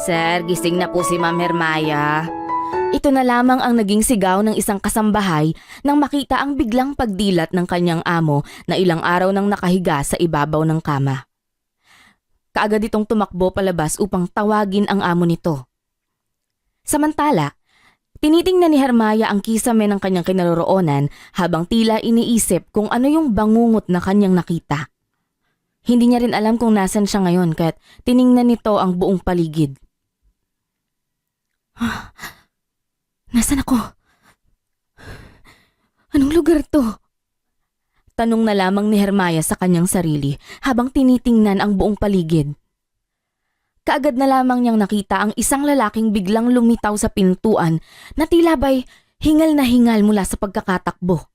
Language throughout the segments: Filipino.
Sir, gising na po si Ma'am Hermaya. Ito na lamang ang naging sigaw ng isang kasambahay nang makita ang biglang pagdilat ng kanyang amo na ilang araw nang nakahiga sa ibabaw ng kama. Kaagad itong tumakbo palabas upang tawagin ang amo nito. Samantala, tinitingnan ni Hermaya ang kisame ng kanyang kinaroroonan habang tila iniisip kung ano yung bangungot na kanyang nakita. Hindi niya rin alam kung nasan siya ngayon kaya't tiningnan nito ang buong paligid. Nasaan ako? Anong lugar to? Tanong na lamang ni Hermaya sa kanyang sarili habang tinitingnan ang buong paligid. Kaagad na lamang niyang nakita ang isang lalaking biglang lumitaw sa pintuan na tila ba'y hingal na hingal mula sa pagkakatakbo.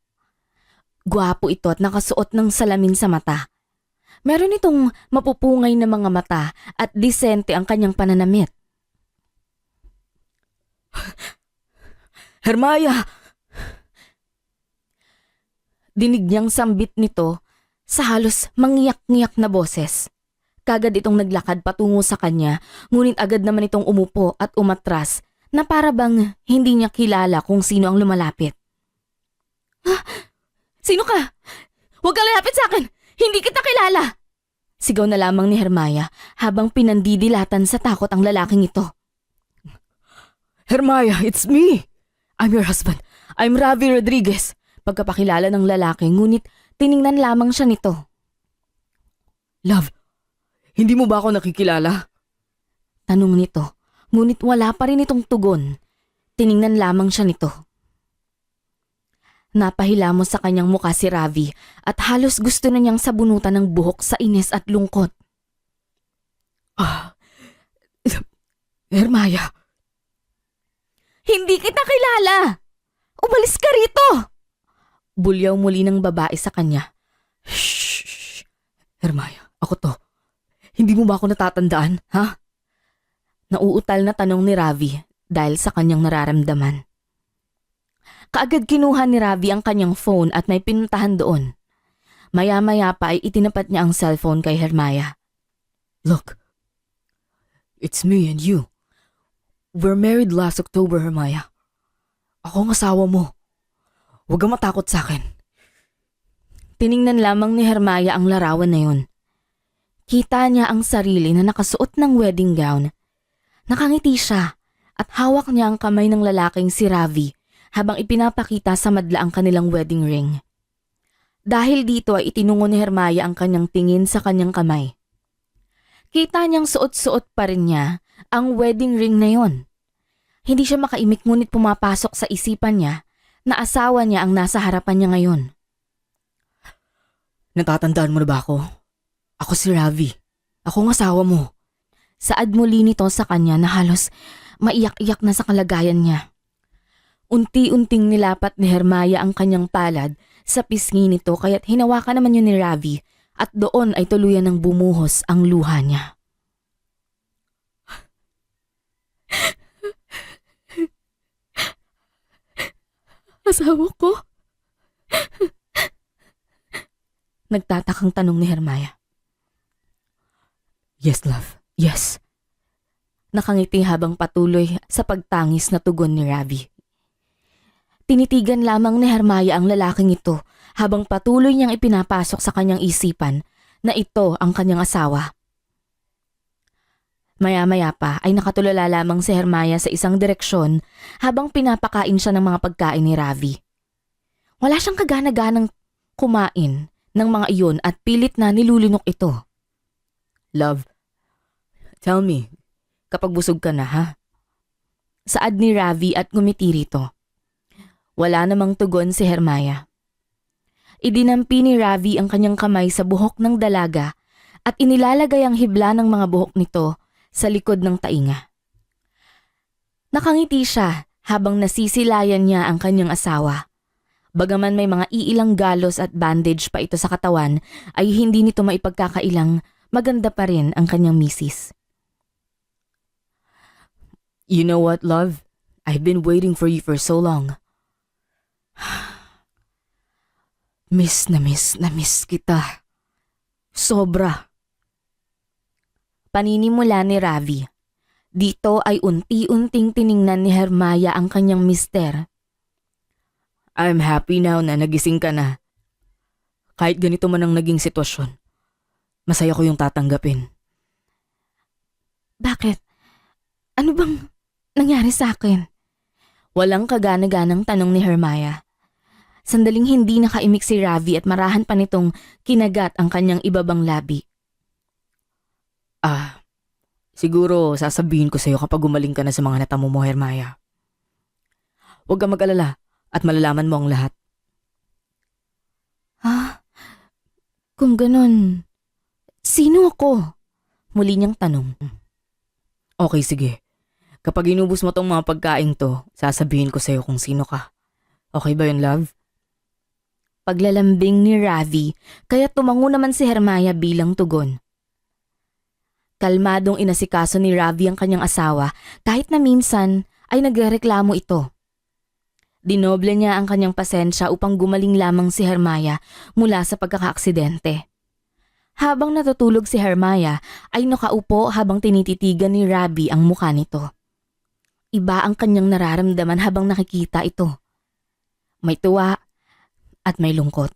Gwapo ito at nakasuot ng salamin sa mata. Meron itong mapupungay na mga mata at disente ang kanyang pananamit. Hermaya! Dinig niyang sambit nito sa halos mangyak-ngyak na boses. Kagad itong naglakad patungo sa kanya, ngunit agad naman itong umupo at umatras na para bang hindi niya kilala kung sino ang lumalapit. Sino ka? Huwag kang lalapit sa akin! Hindi kita kilala! Sigaw na lamang ni Hermaya habang pinandidilatan sa takot ang lalaking ito. Hermaya, it's me! I'm your husband. I'm Ravi Rodriguez. Pagkapakilala ng lalaki, ngunit tiningnan lamang siya nito. Love, hindi mo ba ako nakikilala? Tanong nito, ngunit wala pa rin itong tugon. Tiningnan lamang siya nito. Napahilamos sa kanyang mukha si Ravi at halos gusto na niyang sabunutan ng buhok sa inis at lungkot. Hermaya. Hindi kita kilala! Umalis ka rito! Bulyaw muli ng babae sa kanya. Shh! Hermaya, ako to. Hindi mo ba ako natatandaan, ha? Nauutal na tanong ni Ravi dahil sa kanyang nararamdaman. Kaagad kinuha ni Ravi ang kanyang phone at may pinuntahan doon. Maya-maya pa ay itinapat niya ang cellphone kay Hermaya. Look, it's me and you. We're married last October, Hermaya. Ako ang asawa mo. Huwag kang matakot sa akin. Tiningnan lamang ni Hermaya ang larawan na yun. Kita niya ang sarili na nakasuot ng wedding gown. Nakangiti siya at hawak niya ang kamay ng lalaking si Ravi habang ipinapakita sa madla ang kanilang wedding ring. Dahil dito ay itinungo ni Hermaya ang kanyang tingin sa kanyang kamay. Kita niyang suot-suot pa rin niya ang wedding ring na yon. Hindi siya makaimik ngunit pumapasok sa isipan niya na asawa niya ang nasa harapan niya ngayon. Natatandaan mo na ba ako? Ako si Ravi. Ako ang asawa mo. Saad muli nito sa kanya na halos maiyak-iyak na sa kalagayan niya. Unti-unting nilapat ni Hermaya ang kanyang palad sa pisngi nito kaya't hinawakan naman yun ni Ravi at doon ay tuluyan ng bumuhos ang luha niya. Asawa ko? Nagtatakang tanong ni Hermaya. Yes, love. Yes. Nakangiti habang patuloy sa pagtangis na tugon ni Ravi. Tinitigan lamang ni Hermaya ang lalaking ito habang patuloy niyang ipinapasok sa kanyang isipan na ito ang kanyang asawa. Maya-maya pa ay nakatulala lamang si Hermaya sa isang direksyon habang pinapakain siya ng mga pagkain ni Ravi. Wala siyang kagana-ganang kumain ng mga iyon at pilit na nilulunok ito. Love, tell me, kapag busog ka na ha? Saad ni Ravi at ngumiti rito. Wala namang tugon si Hermaya. Idinampi ni Ravi ang kanyang kamay sa buhok ng dalaga at inilalagay ang hibla ng mga buhok nito sa likod ng tainga. Nakangiti siya habang nasisilayan niya ang kanyang asawa. Bagaman may mga iilang galos at bandage pa ito sa katawan, ay hindi nito maipagkakailang maganda pa rin ang kanyang misis. You know what, love? I've been waiting for you for so long. Miss na miss kita. Sobra. Paninimula ni Ravi. Dito ay unti-unting tiningnan ni Hermaya ang kanyang mister. I'm happy now na nagising ka na. Kahit ganito man ang naging sitwasyon, masaya ko yung tatanggapin. Bakit? Ano bang nangyari sa akin? Walang kagana-ganang tanong ni Hermaya. Sandaling hindi nakaimik si Ravi at marahan pa nitong kinagat ang kanyang ibabang labi. Siguro sasabihin ko sa'yo kapag gumaling ka na sa mga natamo mo, Hermaya. Huwag kang mag-alala at malalaman mo ang lahat. Kung ganun, sino ako? Muli niyang tanong. Okay, sige. Kapag inubos mo tong mga pagkain to, sasabihin ko sa'yo kung sino ka. Okay ba yun, love? Paglalambing ni Ravi, kaya tumango naman si Hermaya bilang tugon. Kalmadong inasikaso ni Ravi ang kanyang asawa kahit na minsan ay nagrereklamo ito. Dinoble niya ang kanyang pasensya upang gumaling lamang si Hermaya mula sa pagkakaaksidente. Habang natutulog si Hermaya ay nakaupo habang tinititigan ni Ravi ang mukha nito. Iba ang kanyang nararamdaman habang nakikita ito. May tuwa at may lungkot.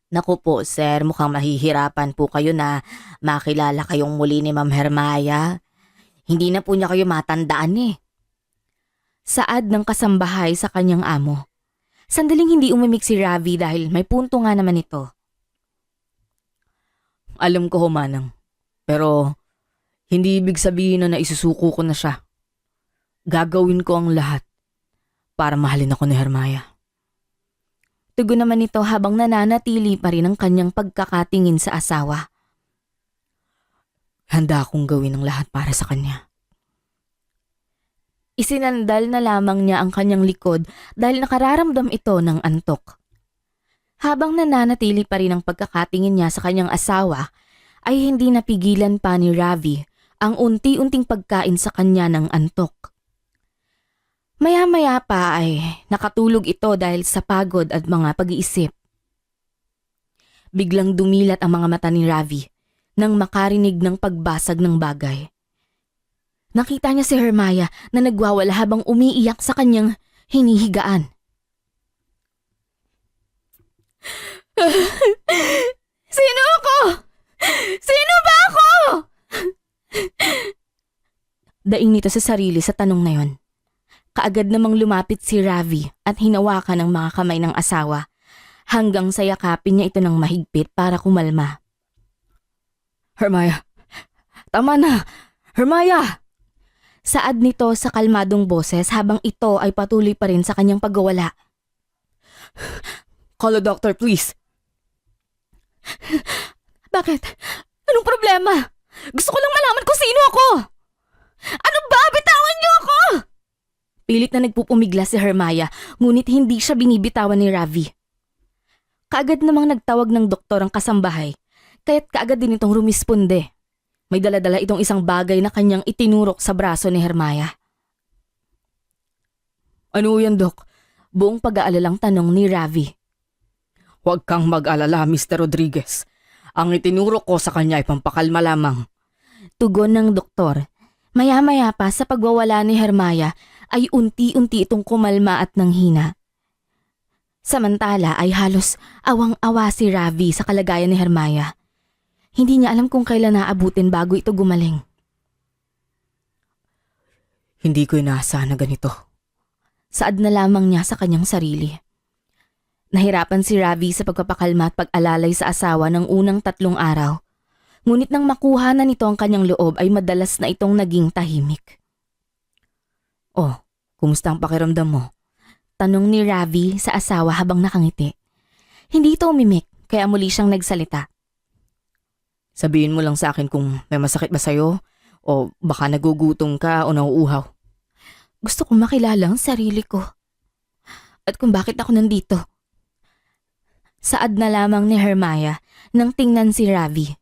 Naku po sir, mukhang mahihirapan po kayo na makilala kayong muli ni Ma'am Hermaya. Hindi na po niya kayo matandaan eh. Saad ng kasambahay sa kanyang amo. Sandaling hindi umimik si Ravi dahil may punto nga naman ito. Alam ko Manang, pero hindi ibig sabihin na naisusuko ko na siya. Gagawin ko ang lahat para mahalin ako ni Hermaya. Tugon naman ito habang nananatili pa rin ang kanyang pagkakatingin sa asawa. Handa akong gawin ang lahat para sa kanya. Isinandal na lamang niya ang kanyang likod dahil nakararamdam ito ng antok. Habang nananatili pa rin ang pagkakatingin niya sa kanyang asawa, ay hindi napigilan pa ni Ravi ang unti-unting pagkain sa kanya ng antok. Maya-maya pa ay nakatulog ito dahil sa pagod at mga pag-iisip. Biglang dumilat ang mga mata ni Ravi nang makarinig ng pagbasag ng bagay. Nakita niya si Hermaya na nagwawala habang umiiyak sa kanyang hinihigaan. Sino ako? Sino ba ako? Daing nito sa sarili sa tanong na yon. Kaagad namang lumapit si Ravi at hinawakan ang mga kamay ng asawa hanggang sa yakapin niya ito ng mahigpit para kumalma. Hermaya, tama na! Hermaya! Saad nito sa kalmadong boses habang ito ay patuloy pa rin sa kanyang pagwawala. Call a doctor, please. Bakit? Anong problema? Gusto ko lang malaman kung sino ako. Ano ba? Bitawan niyo ako! Pilit na nagpupumigla si Hermaya, ngunit hindi siya binibitawan ni Ravi. Kaagad namang nagtawag ng doktor ang kasambahay, kaya't kaagad din itong rumisponde. May dala-dala itong isang bagay na kanyang itinurok sa braso ni Hermaya. Ano yan, Dok? Buong pag-aalalang tanong ni Ravi. Huwag kang mag-alala, Mr. Rodriguez. Ang itinurok ko sa kanya ay pampakalma lamang. Tugon ng doktor. Maya-maya pa sa pagwawala ni Hermaya ay unti-unti itong kumalma at nanghina. Samantala ay halos awang-awa si Ravi sa kalagayan ni Hermaya. Hindi niya alam kung kailan naabutin bago ito gumaling. Hindi ko inaasahan na ganito. Saad na lamang niya sa kanyang sarili. Nahirapan si Ravi sa pagpapakalma at pag-alalay sa asawa ng unang 3 araw. Ngunit nang makuha na nito ang kanyang loob ay madalas na itong naging tahimik. Oh, kumusta ang pakiramdam mo? Tanong ni Ravi sa asawa habang nakangiti. Hindi ito umimik kaya muli siyang nagsalita. Sabihin mo lang sa akin kung may masakit ba sa'yo o baka nagugutom ka o nauuhaw. Gusto kong makilala ang sarili ko at kung bakit ako nandito. Saad na lamang ni Hermaya nang tingnan si Ravi.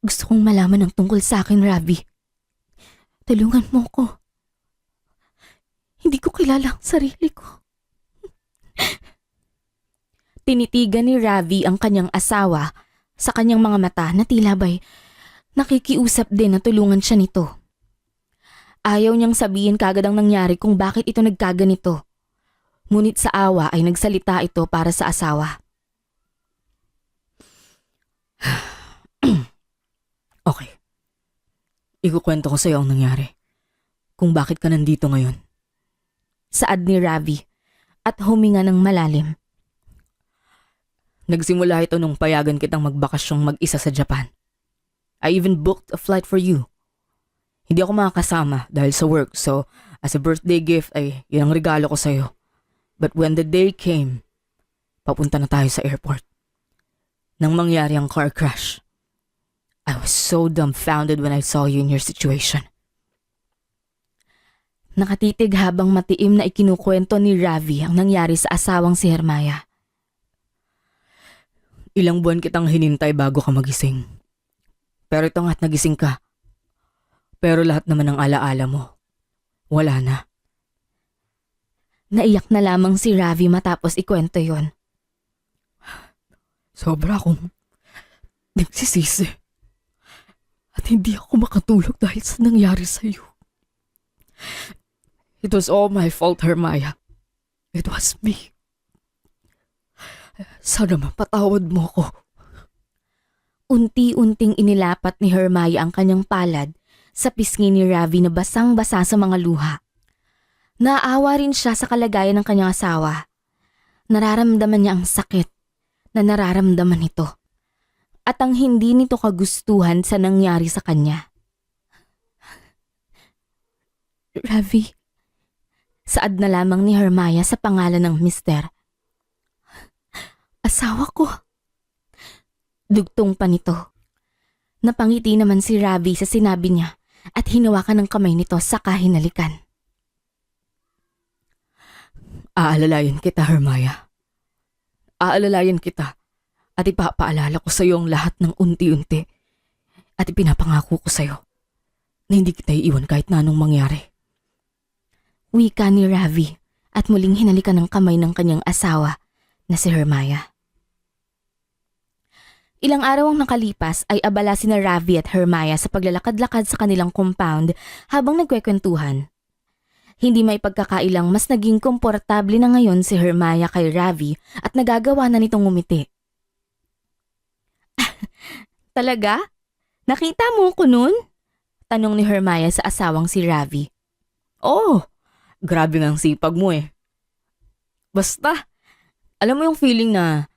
Gusto kong malaman ang tungkol sa akin, Ravi. Tulungan mo ko. Hindi ko kilala ang sarili ko. Tinitigan ni Ravi ang kanyang asawa sa kanyang mga mata na tila ba'y Nakikiusap din na tulungan siya nito. Ayaw niyang sabihin kagad ang nangyari kung bakit ito nagkaganito. Ngunit sa awa ay nagsalita ito para sa asawa. Okay. Ikukwento ko sa iyo ang nangyari. Kung bakit ka nandito ngayon. Saad ni Ravi at huminga ng malalim. Nagsimula ito nung payagan kitang magbakasyong mag-isa sa Japan. I even booked a flight for you. Hindi ako makakasama dahil sa work, so as a birthday gift ay yun ang regalo ko sa'yo. But when the day came, papunta na tayo sa airport. Nang mangyari ang car crash, I was so dumbfounded when I saw you in your situation. Nakatitig habang matiim na ikinukwento ni Ravi ang nangyari sa asawang si Hermaya. Ilang buwan kitang hinintay bago ka magising. Pero ito nga't nagising ka. Pero lahat naman ng alaala mo, wala na. Naiyak na lamang si Ravi matapos ikwento yon. Sobra akong nagsisisi. At hindi ako makatulog dahil sa nangyari sa'yo. It was all my fault, Hermaya. It was me. Sana mapatawad mo ko. Unti-unting inilapat ni Hermaya ang kanyang palad sa pisngi ni Ravi na basang-basa sa mga luha. Naawa rin siya sa kalagayan ng kanyang asawa. Nararamdaman niya ang sakit na nararamdaman nito at ang hindi nito kagustuhan sa nangyari sa kanya. Ravi, saad na lamang ni Hermaya sa pangalan ng mister. Asawa ko. Dugtong pa nito. Napangiti naman si Ravi sa sinabi niya at hinawakan ng kamay nito saka hinalikan. Aalalayan kita, Hermaya. Aalalayan kita at ipapaalala ko sa iyo ang lahat ng unti-unti at ipinapangako ko sa iyo na hindi kita iiwan kahit na anong mangyari. Wika ni Ravi at muling hinalikan ng kamay ng kanyang asawa na si Hermaya. Ilang araw ang nakalipas ay abala sina Ravi at Hermaya sa paglalakad-lakad sa kanilang compound habang nagkwekwentuhan. Hindi may pagkakailang mas naging komportable na ngayon si Hermaya kay Ravi at nagagawa na nitong ngumiti. Talaga? Nakita mo ko nun? Tanong ni Hermaya sa asawang si Ravi. Oh, grabe ng sipag mo eh. Basta, alam mo yung feeling na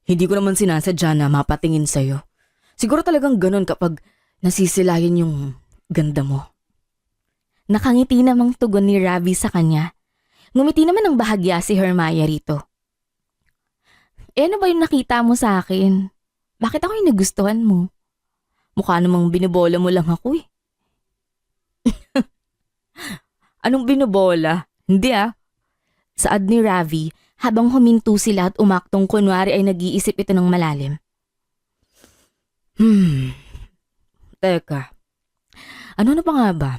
hindi ko naman sinasadya na mapatingin sa'yo. Siguro talagang ganun kapag nasisilayan yung ganda mo. Nakangiti namang tugon ni Ravi sa kanya. Ngumiti naman ng bahagya si Hermaya rito. Ano ba yung nakita mo sa akin? Bakit ako yung nagustuhan mo? Mukha namang binobola mo lang ako eh. Anong binobola? Hindi ah. Saad ni Ravi habang huminto sila at umaktong kunwari ay nag-iisip ito ng malalim. Teka. Ano na pa nga ba?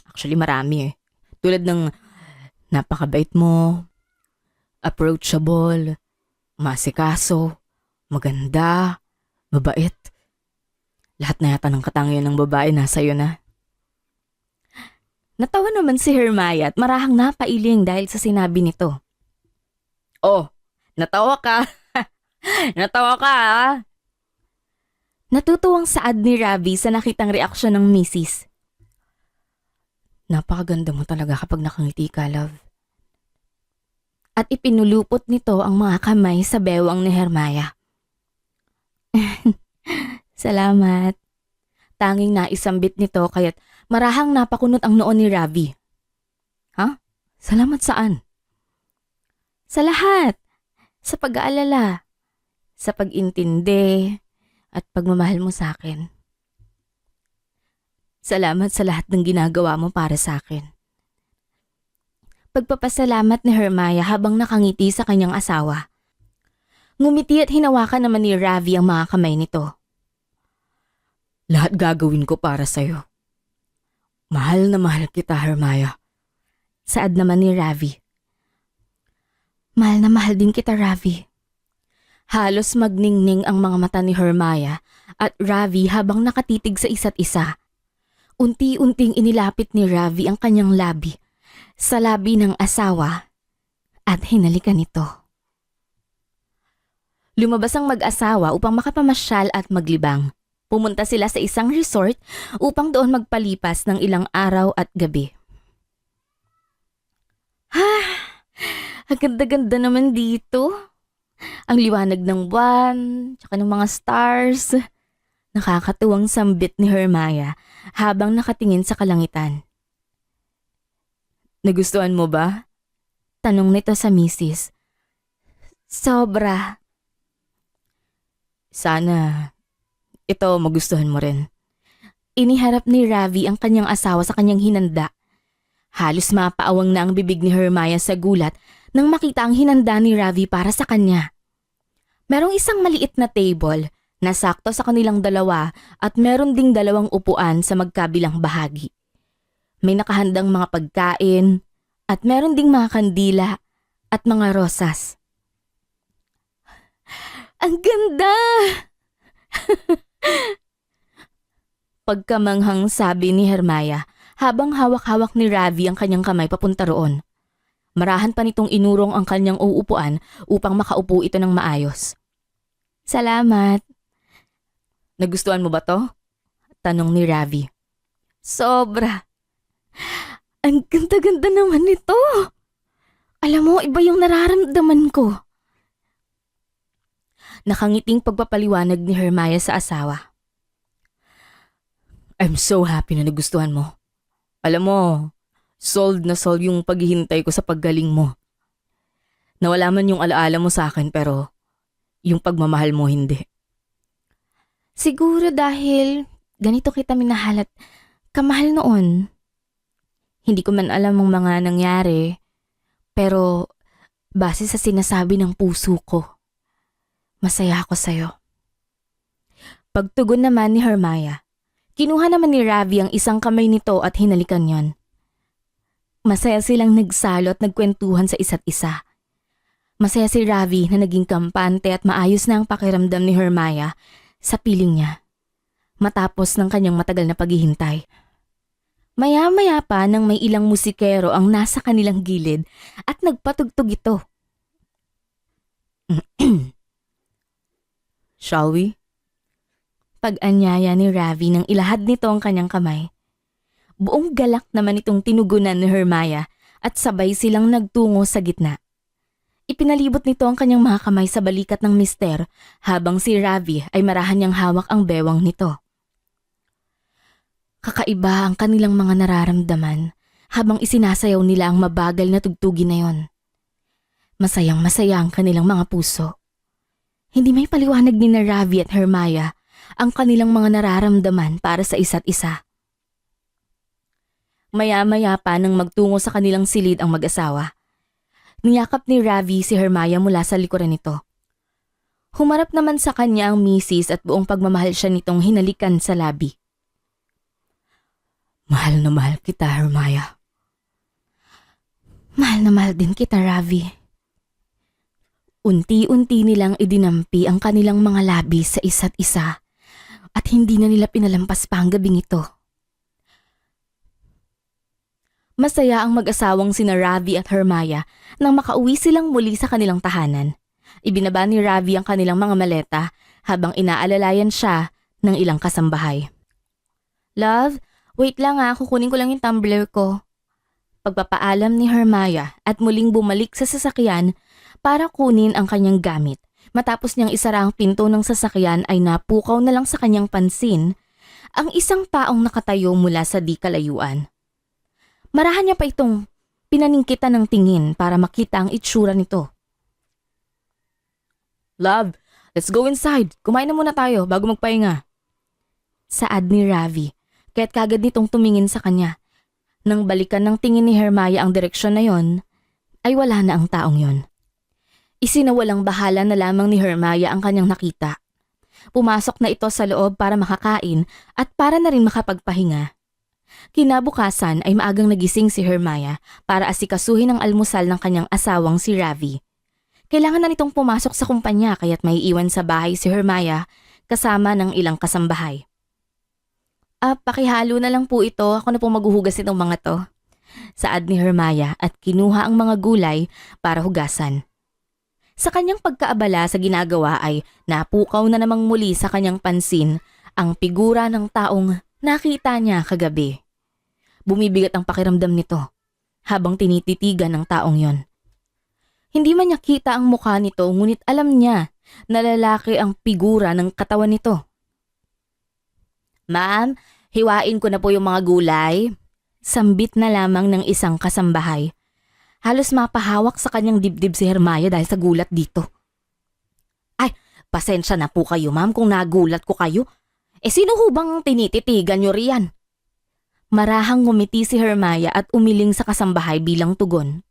Actually marami eh. Tulad ng napakabait mo, approachable, masikaso, maganda, mabait. Lahat na yata ng katangian ng babae nasa iyo na. Natawa naman si Hermaya at marahang napailing dahil sa sinabi nito. Oh, natawa ka. Natawa ka ah. Natutuwang saad ni Ravi sa nakitang reaksyon ng misis. Napakaganda mo talaga kapag nakangiti ka, love. At ipinulupot nito ang mga kamay sa bewang ni Hermaya. Salamat. Tanging naisambit nito kaya't marahang napakunot ang noon ni Ravi. Ha? Salamat saan? Sa lahat. Sa pag-aalala. Sa pag-intindi. At pagmamahal mo sa akin. Salamat sa lahat ng ginagawa mo para sa akin. Pagpapasalamat ni Hermaya habang nakangiti sa kanyang asawa. Ngumiti at hinawakan naman ni Ravi ang mga kamay nito. Lahat gagawin ko para sa'yo. Mahal na mahal kita, Hermaya. Saad naman ni Ravi. Mahal na mahal din kita, Ravi. Halos magningning ang mga mata ni Hermaya at Ravi habang nakatitig sa isa't isa. Unti-unting inilapit ni Ravi ang kanyang labi sa labi ng asawa at hinalikan ito. Lumabas ang mag-asawa upang makapamasyal at maglibang. Pumunta sila sa isang resort upang doon magpalipas ng ilang araw at gabi. Ang ganda-ganda naman dito. Ang liwanag ng buwan, tsaka ng mga stars. Nakakatuwang sambit ni Hermaya habang nakatingin sa kalangitan. Nagustuhan mo ba? Tanong nito sa misis. Sobra. Sana ito magustuhan mo rin. Iniharap ni Ravi ang kanyang asawa sa kanyang hinanda. Halos mapaawang na ang bibig ni Hermaya sa gulat nang makita ang hinanda ni Ravi para sa kanya. Merong isang maliit na table na sakto sa kanilang dalawa at meron ding dalawang upuan sa magkabilang bahagi. May nakahandang mga pagkain at meron ding mga kandila at mga rosas. Ang ganda! Pagkamanghang sabi ni Hermaya habang hawak-hawak ni Ravi ang kanyang kamay papunta roon. Marahan pa nitong inurong ang kanyang uupuan upang makaupo ito ng maayos. Salamat. Nagustuhan mo ba to? Tanong ni Ravi. Sobra. Ang ganda-ganda naman nito. Alam mo, iba yung nararamdaman ko. Nakangiting pagpapaliwanag ni Hermaya sa asawa. I'm so happy na nagustuhan mo. Alam mo, sold na sold yung paghihintay ko sa paggaling mo. Nawala man yung alaala mo sa akin pero yung pagmamahal mo hindi. Siguro dahil ganito kita minahal at kamahal noon. Hindi ko man alam ang mga nangyari, pero base sa sinasabi ng puso ko, masaya ako sa'yo. Pagtugon naman ni Hermaya, kinuha naman ni Ravi ang isang kamay nito at hinalikan yon. Masaya silang nagsalo at nagkwentuhan sa isa't isa. Masaya si Ravi na naging kampante at maayos na ang pakiramdam ni Hermaya sa piling niya matapos ng kanyang matagal na paghihintay. Maya-maya pa nang may ilang musikero ang nasa kanilang gilid at nagpatugtog ito. Shall we? Pag-anyaya ni Ravi nang ilahad nito ang kanyang kamay. Buong galak naman itong tinugunan ni Hermaya at sabay silang nagtungo sa gitna. Ipinalibot nito ang kanyang mga kamay sa balikat ng mister habang si Ravi ay marahan niyang hawak ang bewang nito. Kakaiba ang kanilang mga nararamdaman habang isinasayaw nila ang mabagal na tugtugin na yon. Masayang-masaya ang kanilang mga puso. Hindi may paliwanag ni na Ravi at Hermaya ang kanilang mga nararamdaman para sa isa't isa. Maya-maya pa nang magtungo sa kanilang silid ang mag-asawa. Niyakap ni Ravi si Hermaya mula sa likuran nito. Humarap naman sa kanya ang misis at buong pagmamahal siya nitong hinalikan sa labi. Mahal na mahal kita, Hermaya. Mahal na mahal din kita, Ravi. Unti-unti nilang idinampi ang kanilang mga labi sa isa't isa at hindi na nila pinalampas pa ang gabing ito. Masaya ang mag-asawang sina Ravi at Hermaya nang makauwi silang muli sa kanilang tahanan. Ibinaba ni Ravi ang kanilang mga maleta habang inaalalayan siya ng ilang kasambahay. Love, wait lang kukunin ko lang yung tumbler ko. Pagpapaalam ni Hermaya at muling bumalik sa sasakyan para kunin ang kanyang gamit. Matapos niyang isara ang pinto ng sasakyan ay napukaw na lang sa kanyang pansin ang isang taong nakatayo mula sa di kalayuan. Marahan niya pa itong pinaningkitan ng tingin para makita ang itsura nito. Love, let's go inside. Kumain na muna tayo bago magpahinga. Saad ni Ravi, kaya't kagad nitong tumingin sa kanya. Nang balikan ng tingin ni Hermaya ang direksyon na yon, ay wala na ang taong yon. Isinawalang bahala na lamang ni Hermaya ang kanyang nakita. Pumasok na ito sa loob para makakain at para na rin makapagpahinga. Kinabukasan ay maagang nagising si Hermaya para asikasuhin ang almusal ng kanyang asawang si Ravi. Kailangan na nitong pumasok sa kumpanya kaya't may iwan sa bahay si Hermaya kasama ng ilang kasambahay. Pakihalo na lang po ito. Ako na po maghuhugas nitong mga to. Saad ni Hermaya at kinuha ang mga gulay para hugasan. Sa kanyang pagkaabala sa ginagawa ay napukaw na namang muli sa kanyang pansin ang figura ng taong nakita niya kagabi. Bumibigat ang pakiramdam nito habang tinititigan ng taong yon. Hindi man niya kita ang mukha nito ngunit alam niya na lalaki ang figura ng katawan nito. "Ma'am, hiwain ko na po yung mga gulay." Sambit na lamang ng isang kasambahay. Halos mapahawak sa kanyang dibdib si Hermaya dahil sa gulat dito. "Ay, pasensya na po kayo ma'am kung nagulat ko kayo. Sino ho bang tinititigan nyo riyan?" Marahang ngumiti si Hermaya at umiling sa kasambahay bilang tugon.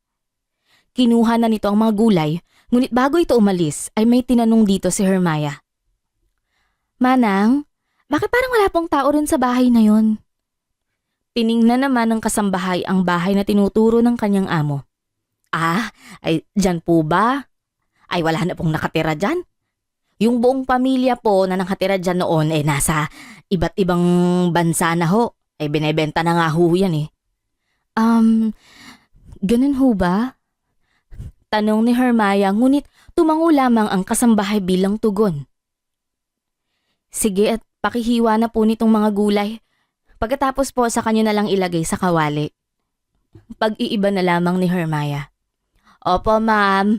Kinuha na nito ang mga gulay, ngunit bago ito umalis ay may tinanong dito si Hermaya. "Manang, bakit parang wala pong tao rin sa bahay na yon?" Tiningnan naman ng kasambahay ang bahay na tinuturo ng kanyang amo. Ay dyan po ba? Ay wala na pong nakatira dyan. Yung buong pamilya po na nakatira dyan noon nasa iba't ibang bansa na ho. Binebenta na nga ho yan eh." Ganun ho ba?" Tanong ni Hermaya ngunit tumango lamang ang kasambahay bilang tugon. "Sige at pakihiwa na po nitong mga gulay. Pagkatapos po sa kanyo na lang ilagay sa kawali." Pag-iiba na lamang ni Hermaya. "Opo, ma'am."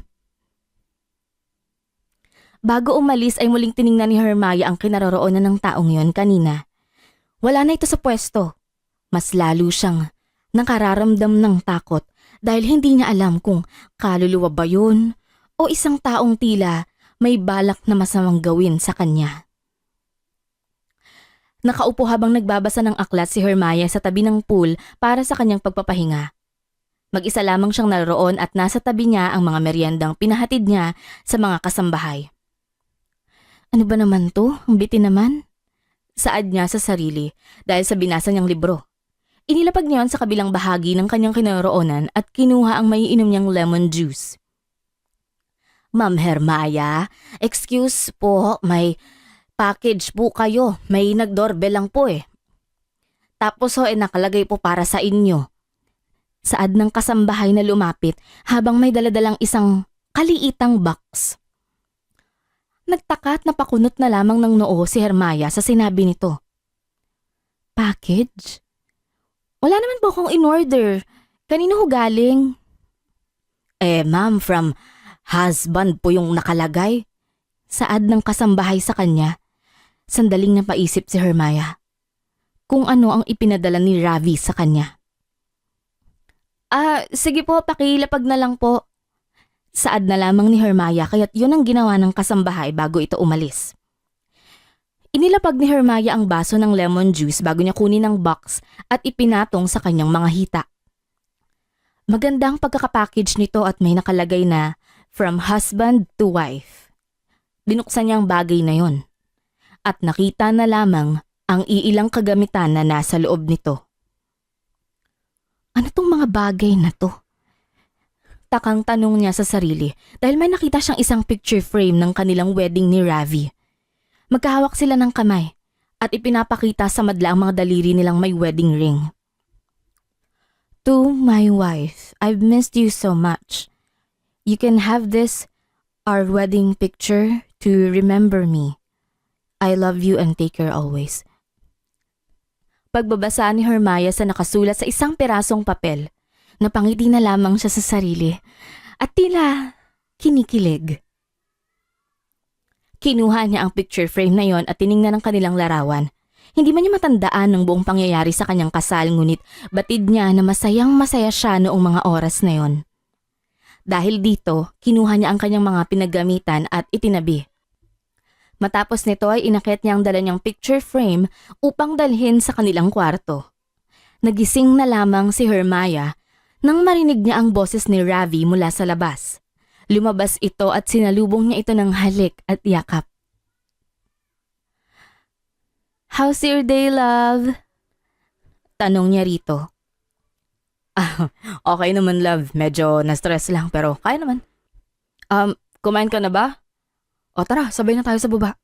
Bago umalis ay muling tiningnan ni Hermaya ang kinaroroonan ng taong yon kanina. Wala na ito sa pwesto. Mas lalo siyang nakararamdam ng takot dahil hindi niya alam kung kaluluwa ba yun o isang taong tila may balak na masamang gawin sa kanya. Nakaupo habang nagbabasa ng aklat si Hermaya sa tabi ng pool para sa kanyang pagpapahinga. Mag-isa lamang siyang naroon at nasa tabi niya ang mga meryendang pinahatid niya sa mga kasambahay. "Ano ba naman to? Ang bitin naman." Saad niya sa sarili dahil sa binasa niyang libro. Inilapag niya sa kabilang bahagi ng kanyang kinaroonan at kinuha ang maiinom niyang lemon juice. "Ma'am Hermaya, excuse po, may package po kayo. May nag-doorbell lang po eh. Tapos nakalagay po para sa inyo." Saad ng kasambahay na lumapit habang may daladalang isang kaliitang box. Nagtaka at napakunot na lamang ng noo si Hermaya sa sinabi nito. "Package? Wala naman po akong in-order. Kanino ho galing?" Ma'am, from husband po yung nakalagay." Saad ng kasambahay sa kanya. Sandaling napaisip si Hermaya kung ano ang ipinadala ni Ravi sa kanya. Sige po, pakilapag na lang po." Saad na lamang ni Hermaya kaya't yun ang ginawa ng kasambahay bago ito umalis. Inilapag ni Hermaya ang baso ng lemon juice bago niya kunin ang box at ipinatong sa kanyang mga hita. Magandang pagkakapackage nito at may nakalagay na "From husband to wife." Binuksan niya ang bagay na yon at nakita na lamang ang iilang kagamitan na nasa loob nito. Ano tong mga bagay na to? Takang tanong niya sa sarili dahil may nakita siyang isang picture frame ng kanilang wedding ni Ravi. Magkahawak sila ng kamay at ipinapakita sa madla ang mga daliri nilang may wedding ring. "To my wife, I've missed you so much. You can have this, our wedding picture, to remember me. I love you and take care always." Pagbabasa ni Hermaya sa nakasulat sa isang pirasong papel, napangiti na lamang siya sa sarili at tila kinikilig. Kinuha niya ang picture frame na yon at tiningnan ang kanilang larawan. Hindi man niya matandaan ng buong pangyayari sa kanyang kasal ngunit batid niya na masayang masaya siya noong mga oras na yon. Dahil dito, kinuha niya ang kanyang mga pinaggamitan at itinabi. Matapos nito ay inakyat niya ang dala niyang picture frame upang dalhin sa kanilang kwarto. Nagising na lamang si Hermaya nang marinig niya ang boses ni Ravi mula sa labas. Lumabas ito at sinalubong niya ito ng halik at yakap. "How's your day, love?" Tanong niya rito. Okay naman, love. Medyo na-stress lang pero kaya naman." Kumain ka na ba? O tara, sabay na tayo sa baba."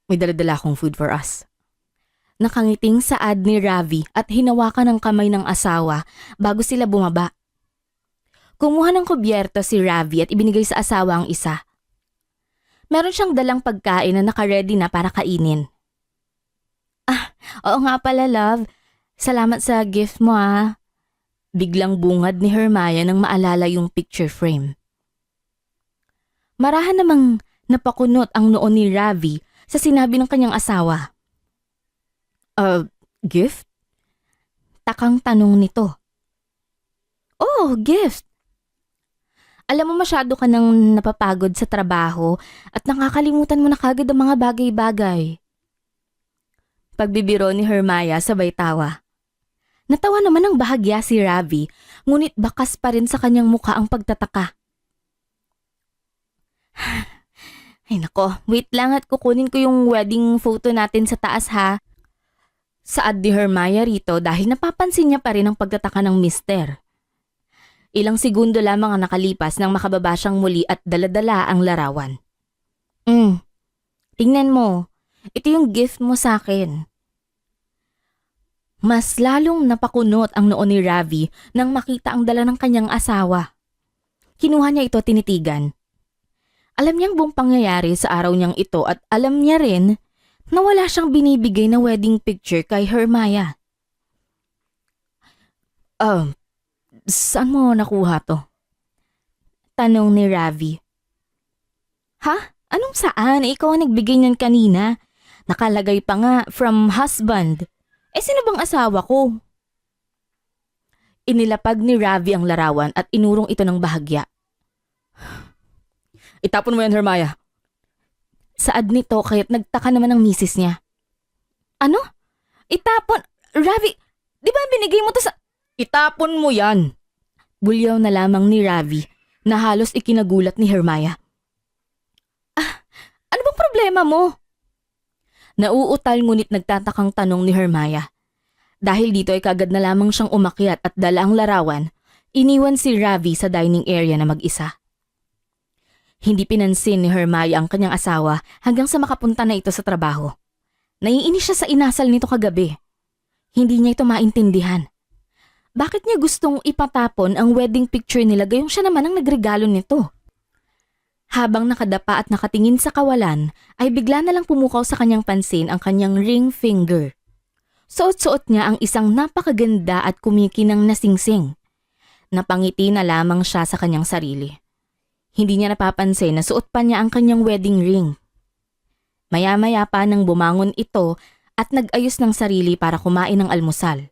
May daladala akong food for us. Nakangiting saad ni Ravi at hinawakan ng kamay ng asawa bago sila bumaba. Kumuha ng kubyerto si Ravi at ibinigay sa asawa ang isa. Meron siyang dalang pagkain na naka-ready na para kainin. Oo nga pala, love. Salamat sa gift mo, ah. Biglang bungad ni Hermione nang maalala yung picture frame. Marahan namang napakunot ang noo ni Ravi sa sinabi ng kanyang asawa. Gift? Takang tanong nito. Oh, gift. Alam mo masyado ka nang napapagod sa trabaho at nakakalimutan mo na kagad ang mga bagay-bagay. Pagbibiro ni Hermione sabay tawa. Natawa naman ng bahagya si Ravi, ngunit bakas pa rin sa kanyang mukha ang pagtataka. Ay nako, wait lang at kukunin ko yung wedding photo natin sa taas ha. Saad ni Hermione rito dahil napapansin niya pa rin ang pagtataka ng mister. Ilang segundo lamang ang nakalipas nang makababa siyang muli at daladala ang larawan. Tingnan mo, ito yung gift mo sa akin. Mas lalong napakunot ang noo ni Ravi nang makita ang dala ng kanyang asawa. Kinuha niya ito tinitigan. Alam niyang buong pangyayari sa araw niyang ito at alam niya rin na wala siyang binibigay na wedding picture kay Hermione. Saan mo nakuha to? Tanong ni Ravi. Ha? Anong saan? Ikaw ang nagbigay niyan kanina. Nakalagay pa nga, from husband. Sino bang asawa ko? Inilapag ni Ravi ang larawan at inurong ito ng bahagya. Itapon mo yan, Hermione. Saad nito kaya't nagtaka naman ang misis niya. Ano? Itapon? Ravi, di ba binigay mo to sa... Itapon mo yan! Bulyaw na lamang ni Ravi na halos ikinagulat ni Hermione. Ano bang problema mo? Nauutal ngunit nagtatakang tanong ni Hermione. Dahil dito ay kagad na lamang siyang umakyat at dala ang larawan, iniwan si Ravi sa dining area na mag-isa. Hindi pinansin ni Hermione ang kanyang asawa hanggang sa makapunta na ito sa trabaho. Naiinis siya sa inasal nito kagabi. Hindi niya ito maintindihan. Bakit niya gustong ipatapon ang wedding picture nila gayong siya naman ang nagregalo nito? Habang nakadapa at nakatingin sa kawalan, ay bigla na lang pumukaw sa kanyang pansin ang kanyang ring finger. Suot-suot niya ang isang napakaganda at kumikinang na singsing. Napangiti na lamang siya sa kanyang sarili. Hindi niya napapansin na suot pa niya ang kanyang wedding ring. Maya-maya pa nang bumangon ito at nag-ayos ng sarili para kumain ng almusal.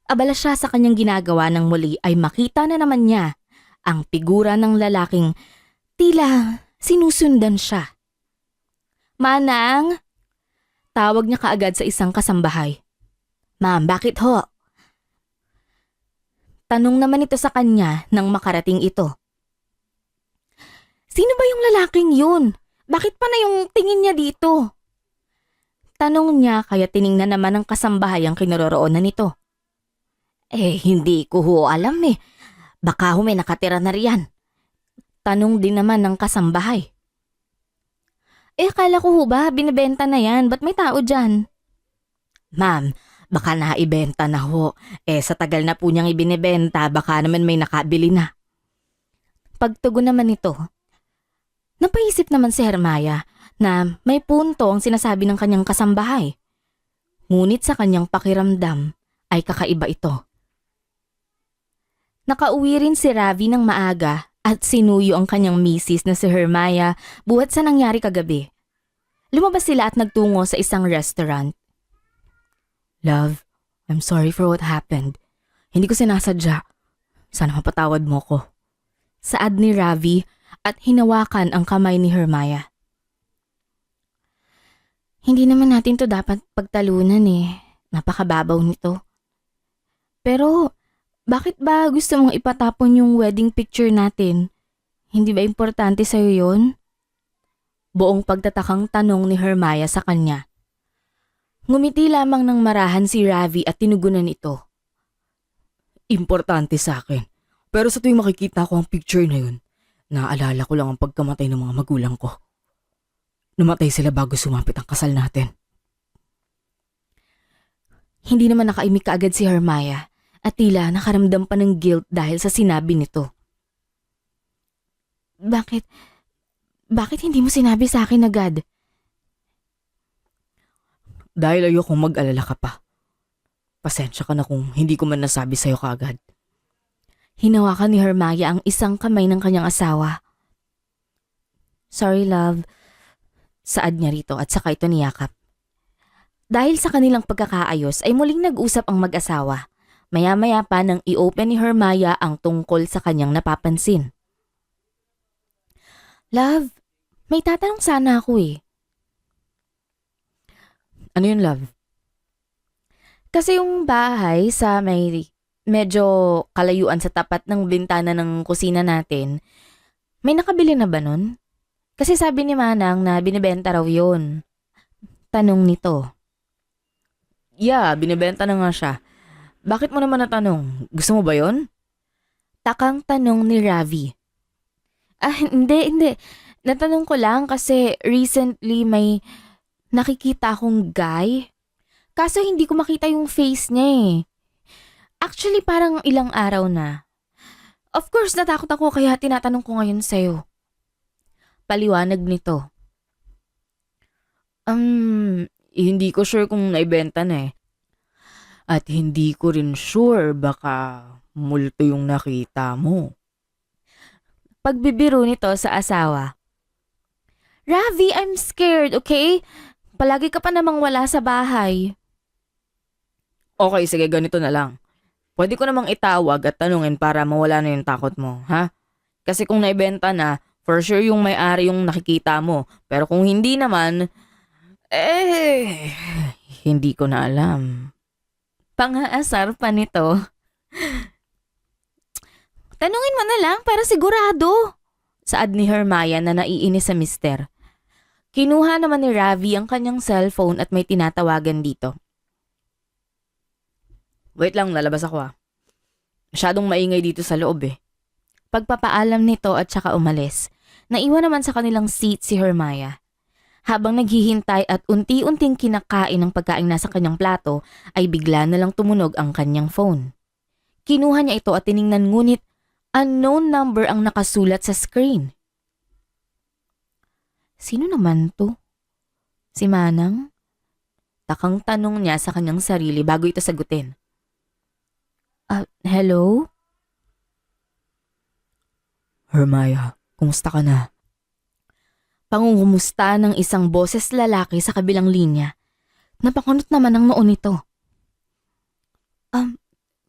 Abala siya sa kanyang ginagawa nang muli ay makita na naman niya ang figura ng lalaking tila sinusundan siya. Manang! Tawag niya kaagad sa isang kasambahay. Ma'am, bakit ho? Tanong naman ito sa kanya nang makarating ito. Sino ba yung lalaking yun? Bakit pa na yung tingin niya dito? Tanong niya kaya tiningnan naman ng kasambahay ang kinaroroonan nito. Hindi ko ho alam eh. Baka ho may nakatira na riyan. Tanong din naman ng kasambahay. Akala ko ho ba binibenta na yan? Ba't may tao dyan? Ma'am, baka naibenta na ho. Sa tagal na po niyang ibinibenta, baka naman may nakabili na. Pagtugon naman ito. Napaisip naman si Hermione na may punto ang sinasabi ng kanyang kasambahay. Ngunit sa kanyang pakiramdam ay kakaiba ito. Nakauwi rin si Ravi ng maaga at sinuyo ang kanyang misis na si Hermione buhat sa nangyari kagabi. Lumabas sila at nagtungo sa isang restaurant. Love, I'm sorry for what happened. Hindi ko sinasadya. Sana mapatawad mo ko. Saad ni Ravi at hinawakan ang kamay ni Hermione. Hindi naman natin to dapat pagtalunan eh. Napakababaw nito. Pero bakit ba gusto mong ipatapon yung wedding picture natin? Hindi ba importante sa'yo yun? Buong pagtatakang tanong ni Hermione sa kanya. Ngumiti lamang ng marahan si Ravi at tinugunan ito. Importante sa akin. Pero sa tuwing makikita ko ang picture na yun, naaalala ko lang ang pagkamatay ng mga magulang ko. namatay sila bago sumapit ang kasal natin. Hindi naman nakaimik kaagad si Hermia at tila nakaramdam pa ng guilt dahil sa sinabi nito. Bakit hindi mo sinabi sa akin agad? Dahil ayokong mag-alala ka pa. Pasensya ka na kung hindi ko man nasabi sa'yo kaagad. Hinawakan ni Hermia ang isang kamay ng kanyang asawa. Sorry love, saad niya rito at saka ito niyakap. Dahil sa kanilang pagkakaayos ay muling nag-usap ang mag-asawa. Maya-maya pa nang i-open ni Hermia ang tungkol sa kanyang napapansin. Love, may tatanong sana ako eh. Ano yun, love? Kasi yung bahay sa may medyo kalayuan sa tapat ng bintana ng kusina natin, may nakabili na ba nun? Kasi sabi ni Manang na binibenta raw yun. Tanong nito. Yeah, binibenta na nga siya. Bakit mo naman natanong? Gusto mo ba yun? Takang tanong ni Ravi. Hindi. Natanong ko lang kasi recently may nakikita akong guy. Kaso hindi ko makita yung face niya eh. Actually parang ilang araw na. Of course natakot ako kaya tinatanong ko ngayon sa'yo. Paliwanag nito. Hindi ko sure kung naibenta na eh. At hindi ko rin sure baka multo yung nakita mo. Pagbibiro nito sa asawa. Ravi, I'm scared, okay? Palagi ka pa namang wala sa bahay. Okay, sige, ganito na lang. Pwede ko namang itawag at tanungin para mawala na yung takot mo, ha? Kasi kung naibenta na, for sure yung may-ari yung nakikita mo. Pero kung hindi naman, hindi ko na alam. Pang-aasar pa nito. Tanungin mo na lang para sigurado. Saad ni Hermia na naiinis sa mister. Kinuha naman ni Ravi ang kanyang cellphone at may tinatawagan dito. Wait lang, lalabas ako ah. Masyadong maingay dito sa loob eh. Pagpapaalam nito at saka umalis. Naiwan naman sa kanilang seat si Hermia. Habang naghihintay at unti-unting kinakain ng pagkain nasa kanyang plato, ay bigla na lang tumunog ang kanyang phone. Kinuha niya ito at tiningnan ngunit unknown number ang nakasulat sa screen. Sino naman to? Si Manang? Takang tanong niya sa kanyang sarili bago ito sagutin. Hello? Hermia, kumusta ka na? Pangungumusta ng isang boses lalaki sa kabilang linya. Napakunot naman ang noon nito.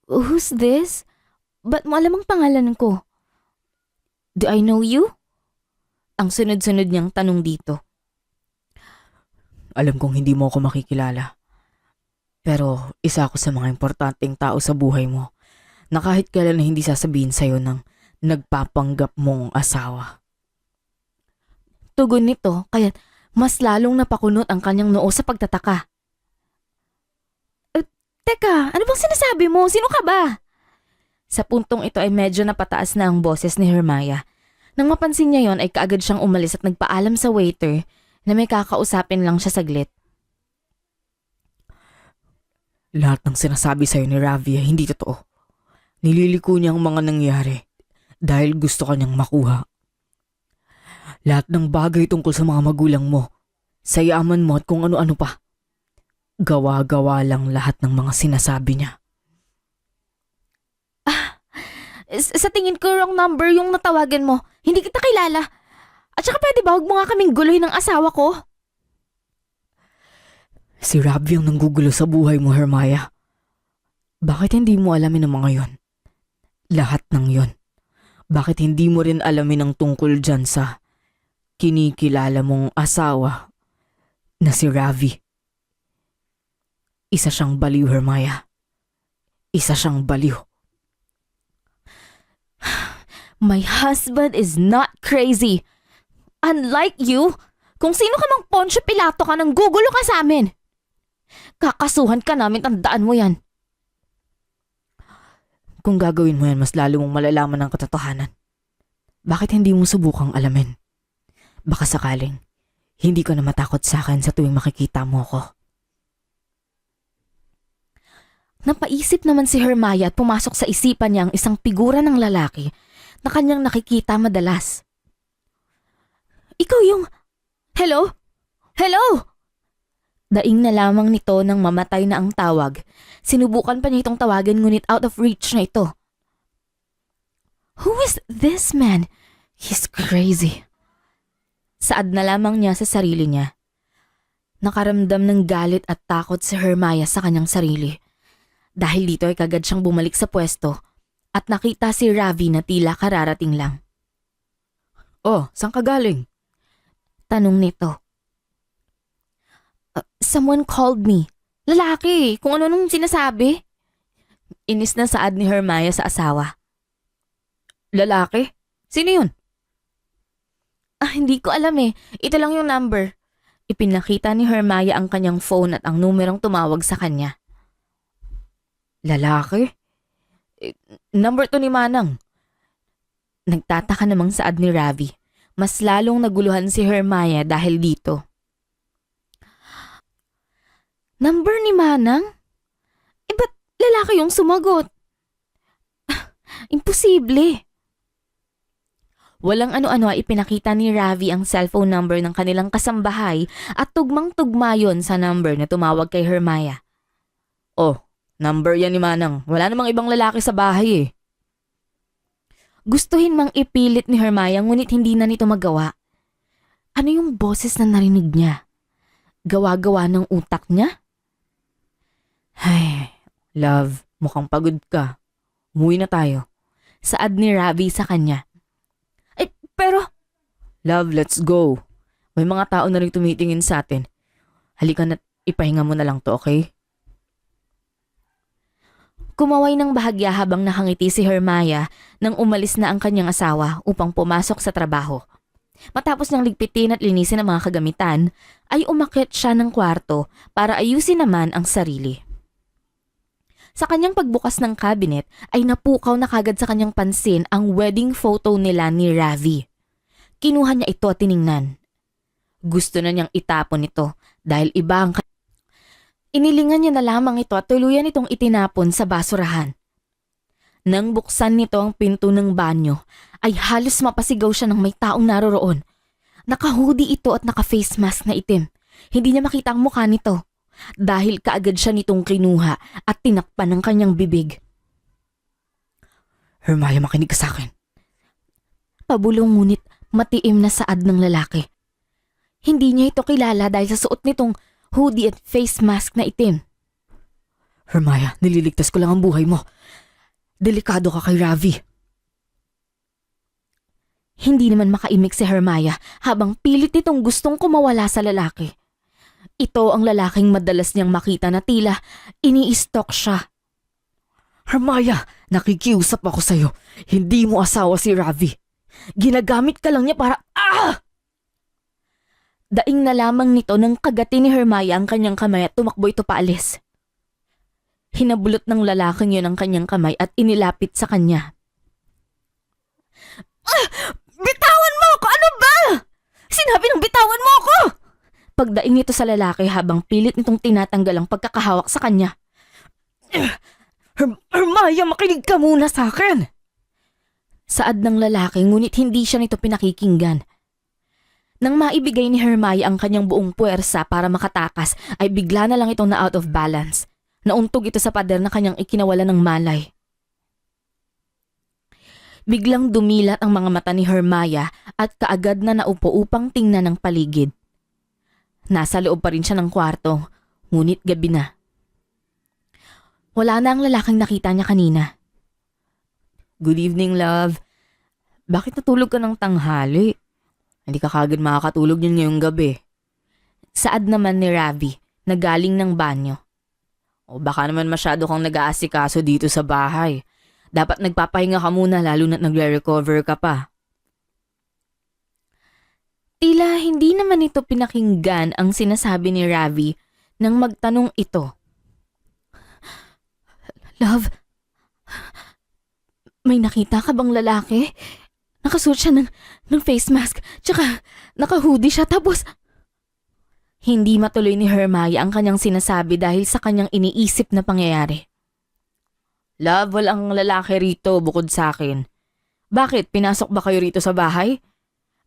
Who's this? Ba't mo alam ang pangalan ko? Do I know you? Ang sunod-sunod niyang tanong dito. Alam kong hindi mo ako makikilala. Pero isa ako sa mga importanteng tao sa buhay mo na kahit kailan na hindi sasabihin sa'yo ng nagpapanggap mong asawa. Tugon nito kaya mas lalong napakunot ang kanyang noo sa pagtataka. Teka, ano bang sinasabi mo? Sino ka ba? Sa puntong ito ay medyo napataas na ang boses ni Hermia. Nang mapansin niya yon ay kaagad siyang umalis at nagpaalam sa waiter na may kakausapin lang siya saglit. Lahat ng sinasabi sa'yo ni Ravi ay hindi totoo. Nililiko niya ang mga nangyari dahil gusto kanyang makuha. Lahat ng bagay tungkol sa mga magulang mo, sa yaman mo at kung ano-ano pa. Gawa-gawa lang lahat ng mga sinasabi niya. Sa tingin ko wrong number yung natawagan mo. Hindi kita kilala. At saka pwede ba huwag mo nga kaming guluhin ng asawa ko? Si Ravi ang nanggugulo sa buhay mo, Hermia. Bakit hindi mo alamin ang mga yon? Lahat ng yon. Bakit hindi mo rin alamin ang tungkol dyan sa kinikilala mong asawa na si Ravi? Isa siyang baliw, Hermia. Isa siyang baliw. My husband is not crazy. Unlike you, kung sino ka mang Poncio Pilato ka nang gugulo ka sa amin. Kakasuhan ka namin, tandaan mo yan. Kung gagawin mo yan, mas lalo mong malalaman ang katotohanan. Bakit hindi mo subukang alamin? Baka sakaling, Hindi ko na matakot sa akin sa tuwing makikita mo ko. Napaisip naman si Hermione at pumasok sa isipan niya ang isang figura ng lalaki na kanyang nakikita madalas. Ikaw yung... Hello? Hello? Daing na lamang nito nang mamatay na ang tawag. Sinubukan pa niya itong tawagan ngunit out of reach na ito. Who is this man? He's crazy. Saad na lamang niya sa sarili niya. Nakaramdam ng galit at takot si Hermione sa kanyang sarili. Dahil dito ay kagad siyang bumalik sa pwesto at nakita si Ravi na tila kararating lang. Oh, saan ka galing? Tanong nito. Someone called me. Lalaki, kung ano nung sinasabi. Inis na saad ni Hermione sa asawa. Lalaki? Sino yun? Hindi ko alam eh. Ito lang yung number. Ipinakita ni Hermione ang kanyang phone at ang numerong tumawag sa kanya. Lalaki? Number to ni Manang. Nagtataka namang saad ni Ravi. Mas lalong naguluhan si Hermione dahil dito. Number ni Manang? Ba't lalaki yung sumagot? Imposible. Walang ano-ano ay ipinakita ni Ravi ang cellphone number ng kanilang kasambahay at tugmang-tugma yon sa number na tumawag kay Hermione. Oh, number yan ni Manang. Wala namang ibang lalaki sa bahay eh. Gustuhin mang ipilit ni Hermione ngunit hindi na nito magawa. Ano yung boses na narinig niya? Gawa-gawa ng utak niya? Ay, love, mukhang pagod ka. Umuwi na tayo. Saad ni Ravi sa kanya. Pero... Love, let's go. May mga tao na rin tumitingin sa atin. Halika na't ipahinga mo na lang to, okay? Kumaway ng bahagya habang nakangiti si Hermione nang umalis na ang kanyang asawa upang pumasok sa trabaho. Matapos niyang ligpitin at linisin ang mga kagamitan, ay umakyat siya ng kwarto para ayusin naman ang sarili. Sa kanyang pagbukas ng cabinet ay napukaw na kagad sa kanyang pansin ang wedding photo nila ni Ravi. Kinuha niya ito at tiningnan. Gusto na niyang itapon ito dahil iba ang Inilingan niya na lamang ito at tuluyan itong itinapon sa basurahan. Nang buksan nito ang pinto ng banyo, ay halos mapasigaw siya ng may taong naroroon. Naka-hoodie ito at naka-face mask na itim. Hindi niya makita ang mukha nito dahil kaagad siya nitong kinuha at tinakpan ng kanyang bibig. Hermione, makinig ka sa akin. Pabulong ngunit matiim na saad ng lalaki. Hindi niya ito kilala dahil sa suot nitong hoodie at face mask na itim. Hermione, nililigtas ko lang ang buhay mo. Delikado ka kay Ravi. Hindi naman makaimik si Hermione habang pilit nitong gustong kumawala sa lalaki. Ito ang lalaking madalas niyang makita na tila ini-stalk siya. Hermione, nakikiusap ako sa'yo. Hindi mo asawa si Ravi. Ginagamit ka lang niya para... Daing na lamang nito nang kagati ni Hermione ang kanyang kamay at tumakbo ito paalis. Hinabulot ng lalaking yun ang kanyang kamay at inilapit sa kanya. Bitawan mo ako! Ano ba? Sinabi ng bitawan mo ako! Pagdaing nito sa lalaki habang pilit nitong tinatanggal ang pagkakahawak sa kanya. Hermione, makinig ka muna sa akin! Saad ng lalaki ngunit hindi siya nito pinakikinggan. Nang maibigay ni Hermione ang kanyang buong puwersa para makatakas ay bigla na lang itong na out of balance. Nauntog ito sa pader na kanyang ikinawala ng malay. Biglang dumilat ang mga mata ni Hermione at kaagad na naupo upang tingnan ang paligid. Nasa loob pa rin siya ng kwarto, ngunit gabi na. Wala na ang lalaking nakita niya kanina. Good evening, love. Bakit natulog ka ng tanghali? Hindi ka kagad makakatulog niyan ngayong gabi. Saad naman ni Ravi na galing ng banyo. O baka naman masyado kang nag-aasikaso dito sa bahay. Dapat nagpapahinga ka muna lalo na't nagre-recover ka pa. Tila hindi naman ito pinakinggan ang sinasabi ni Ravi nang magtanong ito. Love, may nakita ka bang lalaki? Nakasuot siya ng face mask, tsaka naka-hoodie siya tapos... Hindi matuloy ni Hermaya ang kanyang sinasabi dahil sa kanyang iniisip na pangyayari. Love, walang lalaki rito bukod sa akin. Bakit? Pinasok ba kayo rito sa bahay?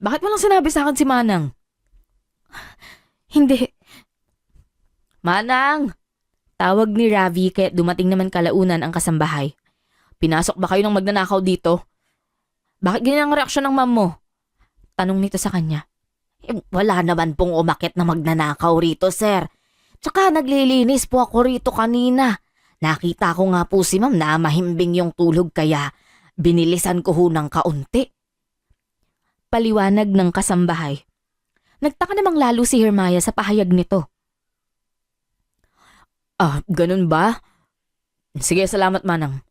Bakit walang sinabi sa akin si Manang? Hindi. Manang! Tawag ni Ravi kaya dumating naman kalaunan ang kasambahay. Pinasok ba kayo ng magnanakaw dito? Bakit ganyan ang reaksyon ng ma'am mo? Tanong nito sa kanya. Wala naman pong umakyat na magnanakaw rito, sir. Tsaka naglilinis po ako rito kanina. Nakita ko nga po si ma'am na mahimbing yung tulog kaya binilisan ko ho ng kaunti. Paliwanag ng kasambahay. Nagtaka namang lalo si Hermaya sa pahayag nito. Ganun ba? Sige, salamat Manang.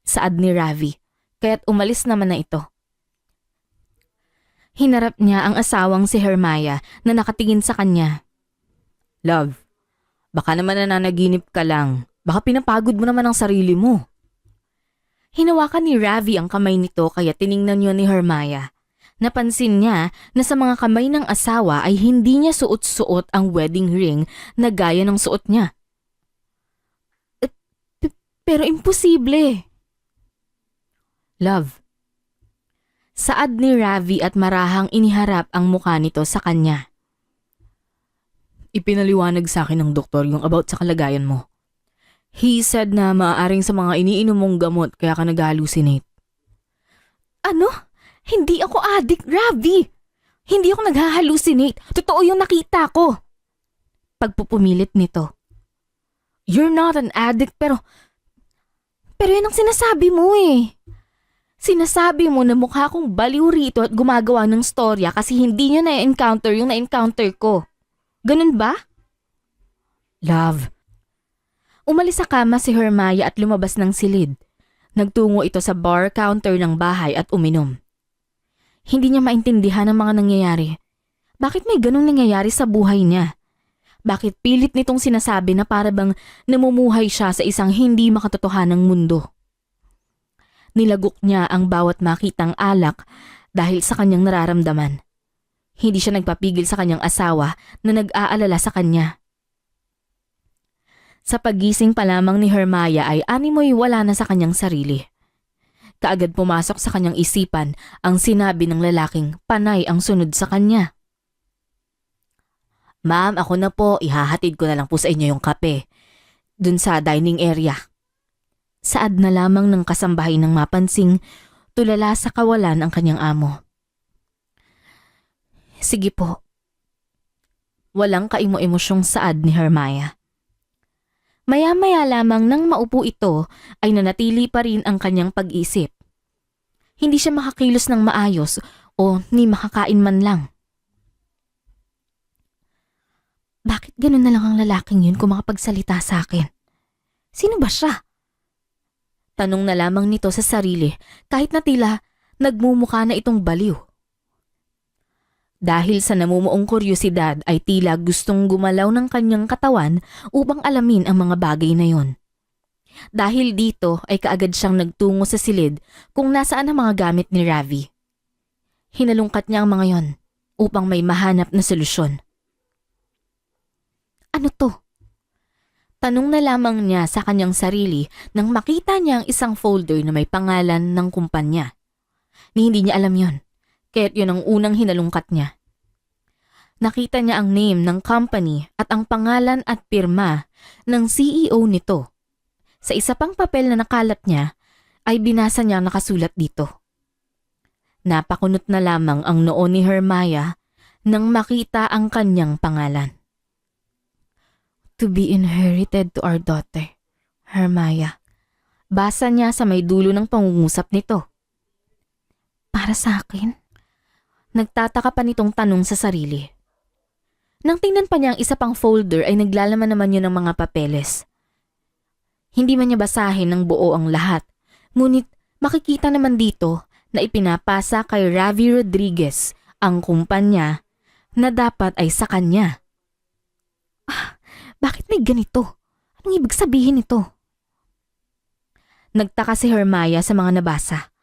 Saad ni Ravi, kaya't umalis naman na ito. Hinarap niya ang asawang si Hermaya na nakatingin sa kanya. Love, baka naman nananaginip ka lang. Baka pinapagod mo naman ang sarili mo. Hinawakan ni Ravi ang kamay nito kaya tiningnan niya ni Hermaya. Napansin niya na sa mga kamay ng asawa ay hindi niya suot-suot ang wedding ring na gaya ng suot niya. Pero imposible. Love. Saad ni Ravi at marahang iniharap ang mukha nito sa kanya. Ipinaliwanag sa akin ng doktor yung about sa kalagayan mo. He said na maaaring sa mga iniinom mong gamot kaya ka nag-hallucinate. Ano? Hindi ako addict, Ravi. Hindi ako nag-hallucinate. Totoo yung nakita ko. Pagpupumilit nito. You're not an addict pero yan ang sinasabi mo eh. Sinasabi mo na mukha kong baliw rito at gumagawa ng storya kasi hindi niyo na-encounter yung na-encounter ko. Ganun ba? Love. Umalis sa kama si Hermaya at lumabas ng silid. Nagtungo ito sa bar counter ng bahay at uminom. Hindi niya maintindihan ang mga nangyayari. Bakit may ganung nangyayari sa buhay niya? Bakit pilit nitong sinasabi na para bang namumuhay siya sa isang hindi makatotohanang mundo? Nilagok niya ang bawat makitang alak dahil sa kanyang nararamdaman. Hindi siya nagpapigil sa kanyang asawa na nag-aalala sa kanya. Sa pagising pa lamang ni Hermaya ay animoy wala na sa kanyang sarili. Kaagad pumasok sa kanyang isipan ang sinabi ng lalaking panay ang sunod sa kanya. Ma'am, ako na po. Ihahatid ko na lang po sa inyo yung kape. Dun sa dining area. Saad na lamang ng kasambahay nang mapansing tulala sa kawalan ang kanyang amo. Sige po. Walang kaimo-emosyong saad ni Hermaya. Maya-maya lamang nang maupo ito ay nanatili pa rin ang kanyang pag-isip. Hindi siya makakilos ng maayos o ni makakain man lang. Bakit ganun na lang ang lalaking yun kung makapagsalita sa akin? Sino ba siya? Tanong na lamang nito sa sarili kahit na tila nagmumukha na itong baliw. Dahil sa namumuong kuryosidad ay tila gustong gumalaw ng kanyang katawan upang alamin ang mga bagay na yon. Dahil dito ay kaagad siyang nagtungo sa silid kung nasaan ang mga gamit ni Ravi. Hinalungkat niya ang mga yon upang may mahanap na solusyon. Ano to? Tanong na lamang niya sa kanyang sarili nang makita niya ang isang folder na may pangalan ng kumpanya. Ni hindi niya alam yon, kaya't yun ang unang hinalungkat niya. Nakita niya ang name ng company at ang pangalan at pirma ng CEO nito. Sa isa pang papel na nakalat niya ay binasa niya nakasulat dito. Napakunot na lamang ang noo ni Hermaya nang makita ang kanyang pangalan. To be inherited to our daughter, Hermaya. Basa niya sa may dulo ng pangungusap nito. Para sa akin? Nagtataka pa nitong tanong sa sarili. Nang tingnan pa niya ang isa pang folder ay naglalaman naman yun ng mga papeles. Hindi man niya basahin ng buo ang lahat, ngunit makikita naman dito na ipinapasa kay Ravi Rodriguez ang kumpanya na dapat ay sa kanya. Bakit may ganito? Anong ibig sabihin nito? Nagtaka si Hermaya sa mga nabasa.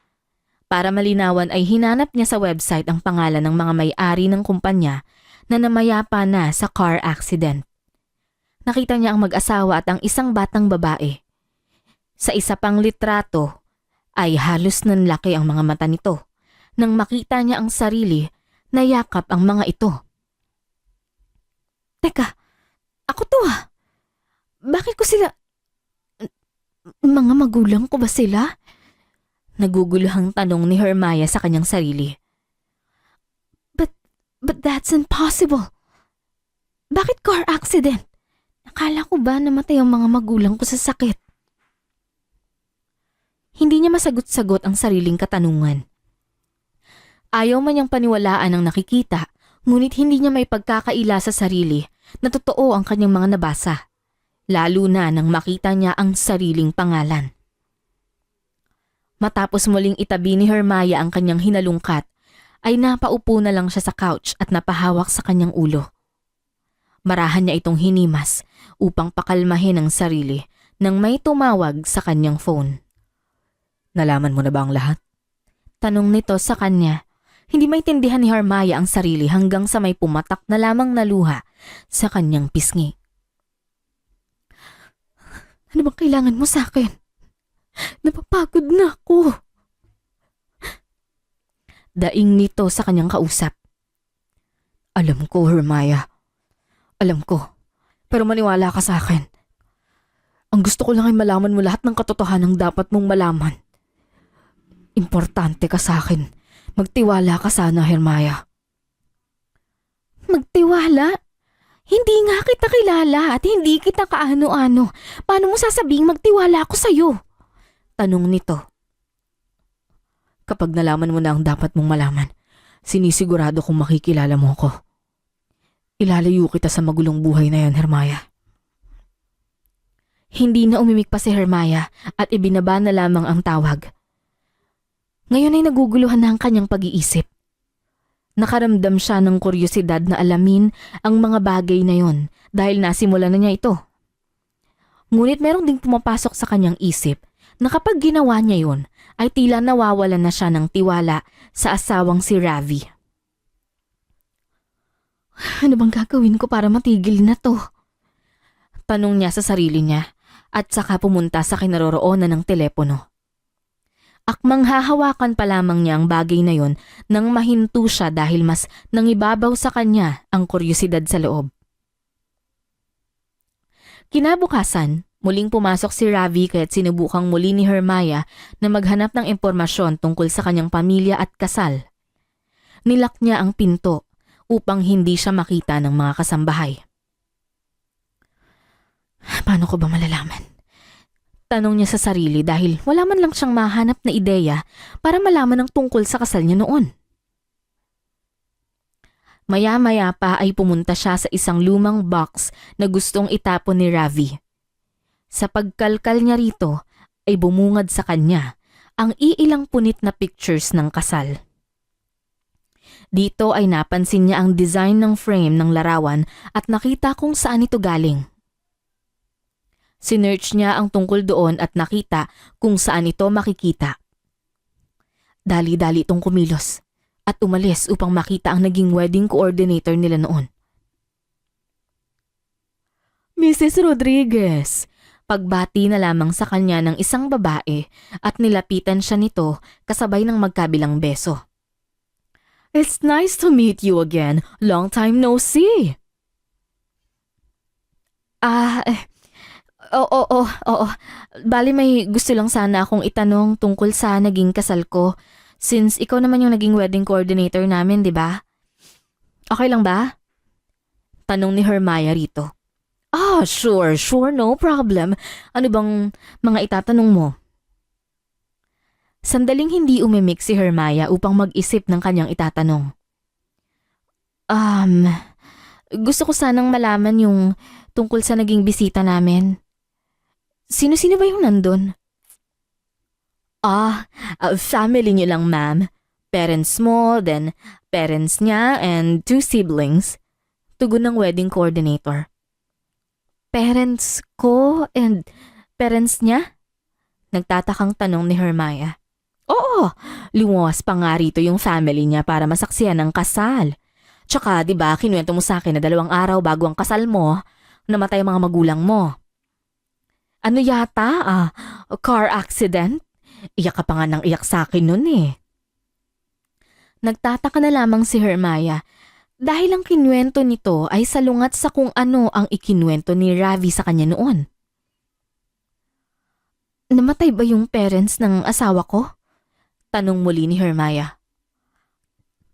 Para malinawan ay hinanap niya sa website ang pangalan ng mga may-ari ng kumpanya na namayapa na sa car accident. Nakita niya ang mag-asawa at ang isang batang babae. Sa isa pang litrato ay halos nanlaki ang mga mata nito nang makita niya ang sarili na yakap ang mga ito. Teka, ako to ah. Bakit ko sila... Mga magulang ko ba sila? Naguguluhang tanong ni Hermione sa kanyang sarili. But that's impossible. Bakit car accident? Akala ko ba namatay ang mga magulang ko sa sakit? Hindi niya masagot-sagot ang sariling katanungan. Ayaw man niyang paniwalaan ang nakikita, ngunit hindi niya may pagkakaila sa sarili na totoo ang kanyang mga nabasa, lalo na nang makita niya ang sariling pangalan. Matapos muling itabi ni Hermione ang kanyang hinalungkat, ay napaupo na lang siya sa couch at napahawak sa kanyang ulo. Marahan niya itong hinimas upang pakalmahin ang sarili nang may tumawag sa kanyang phone. Nalaman mo na ba ang lahat? Tanong nito sa kanya. Hindi maintindihan ni Hermione ang sarili hanggang sa may pumatak na lamang na luha sa kanyang pisngi. Ano bang kailangan mo sa akin? Napapagod na ako. Daing nito sa kanyang kausap. Alam ko, Hermione. Alam ko. Pero maniwala ka sa akin. Ang gusto ko lang ay malaman mo lahat ng katotohanang dapat mong malaman. Importante ka sa akin. Magtiwala ka sana, Hermione. Magtiwala? Hindi nga kita kilala at hindi kita kaano-ano. Paano mo sasabing magtiwala ako sa'yo? Tanong nito. Kapag nalaman mo na ang dapat mong malaman, sinisigurado kong makikilala mo ako. Ilalayo kita sa magulong buhay na yan, Hermione. Hindi na umimik pa si Hermione at ibinaba na lamang ang tawag. Ngayon ay naguguluhan na ang kanyang pag-iisip. Nakaramdam siya ng kuryosidad na alamin ang mga bagay na yon dahil nasimula na niya ito. Ngunit merong ding pumapasok sa kanyang isip na kapag ginawa niya yon, ay tila nawawalan na siya ng tiwala sa asawang si Ravi. Ano bang gagawin ko para matigil na to? Tanong niya sa sarili niya at saka pumunta sa kinaroroonan ng telepono. Akmang hahawakan pa lamang niya ang bagay na yon nang mahinto siya dahil mas nangibabaw sa kanya ang kuryosidad sa loob. Kinabukasan, muling pumasok si Ravi kaya't sinubukang muli ni Hermione na maghanap ng impormasyon tungkol sa kanyang pamilya at kasal. Nilak niya ang pinto upang hindi siya makita ng mga kasambahay. Paano ko ba malalaman? Tanong niya sa sarili dahil wala man lang siyang mahanap na ideya para malaman ang tungkol sa kasal niya noon. Maya-maya pa ay pumunta siya sa isang lumang box na gustong itapon ni Ravi. Sa pagkalkal niya rito ay bumungad sa kanya ang iilang punit na pictures ng kasal. Dito ay napansin niya ang design ng frame ng larawan at nakita kung saan ito galing. Sinearch niya ang tungkol doon at nakita kung saan ito makikita. Dali-dali itong kumilos at umalis upang makita ang naging wedding coordinator nila noon. Mrs. Rodriguez, pagbati na lamang sa kanya ng isang babae at nilapitan siya nito kasabay ng magkabilang beso. It's nice to meet you again. Long time no see. Oo. Bali may gusto lang sana akong itanong tungkol sa naging kasal ko. Since ikaw naman yung naging wedding coordinator namin, di ba? Okay lang ba? Tanong ni Hermione rito. Sure, no problem. Ano bang mga itatanong mo? Sandaling hindi umimik si Hermione upang mag-isip ng kanyang itatanong. Gusto ko sanang malaman yung tungkol sa naging bisita namin. Sino-sino ba yung nandun? Family niyo lang, ma'am. Parents mo, then parents niya, and 2 siblings. Tugon ng wedding coordinator. Parents ko and parents niya? Nagtatakang tanong ni Hermione. Oo, lumuwas pa nga rito yung family niya para masaksihan ang kasal. Tsaka, di ba, kinuwento mo sa akin na 2 araw bago ang kasal mo, namatay ang mga magulang mo. Ano yata? Car accident? Iyak ka pa nga ng iyak sa akin nun eh. Nagtataka na lamang si Hermaya dahil ang kinuwento nito ay salungat sa kung ano ang ikinuwento ni Ravi sa kanya noon. Namatay ba yung parents ng asawa ko? Tanong muli ni Hermaya.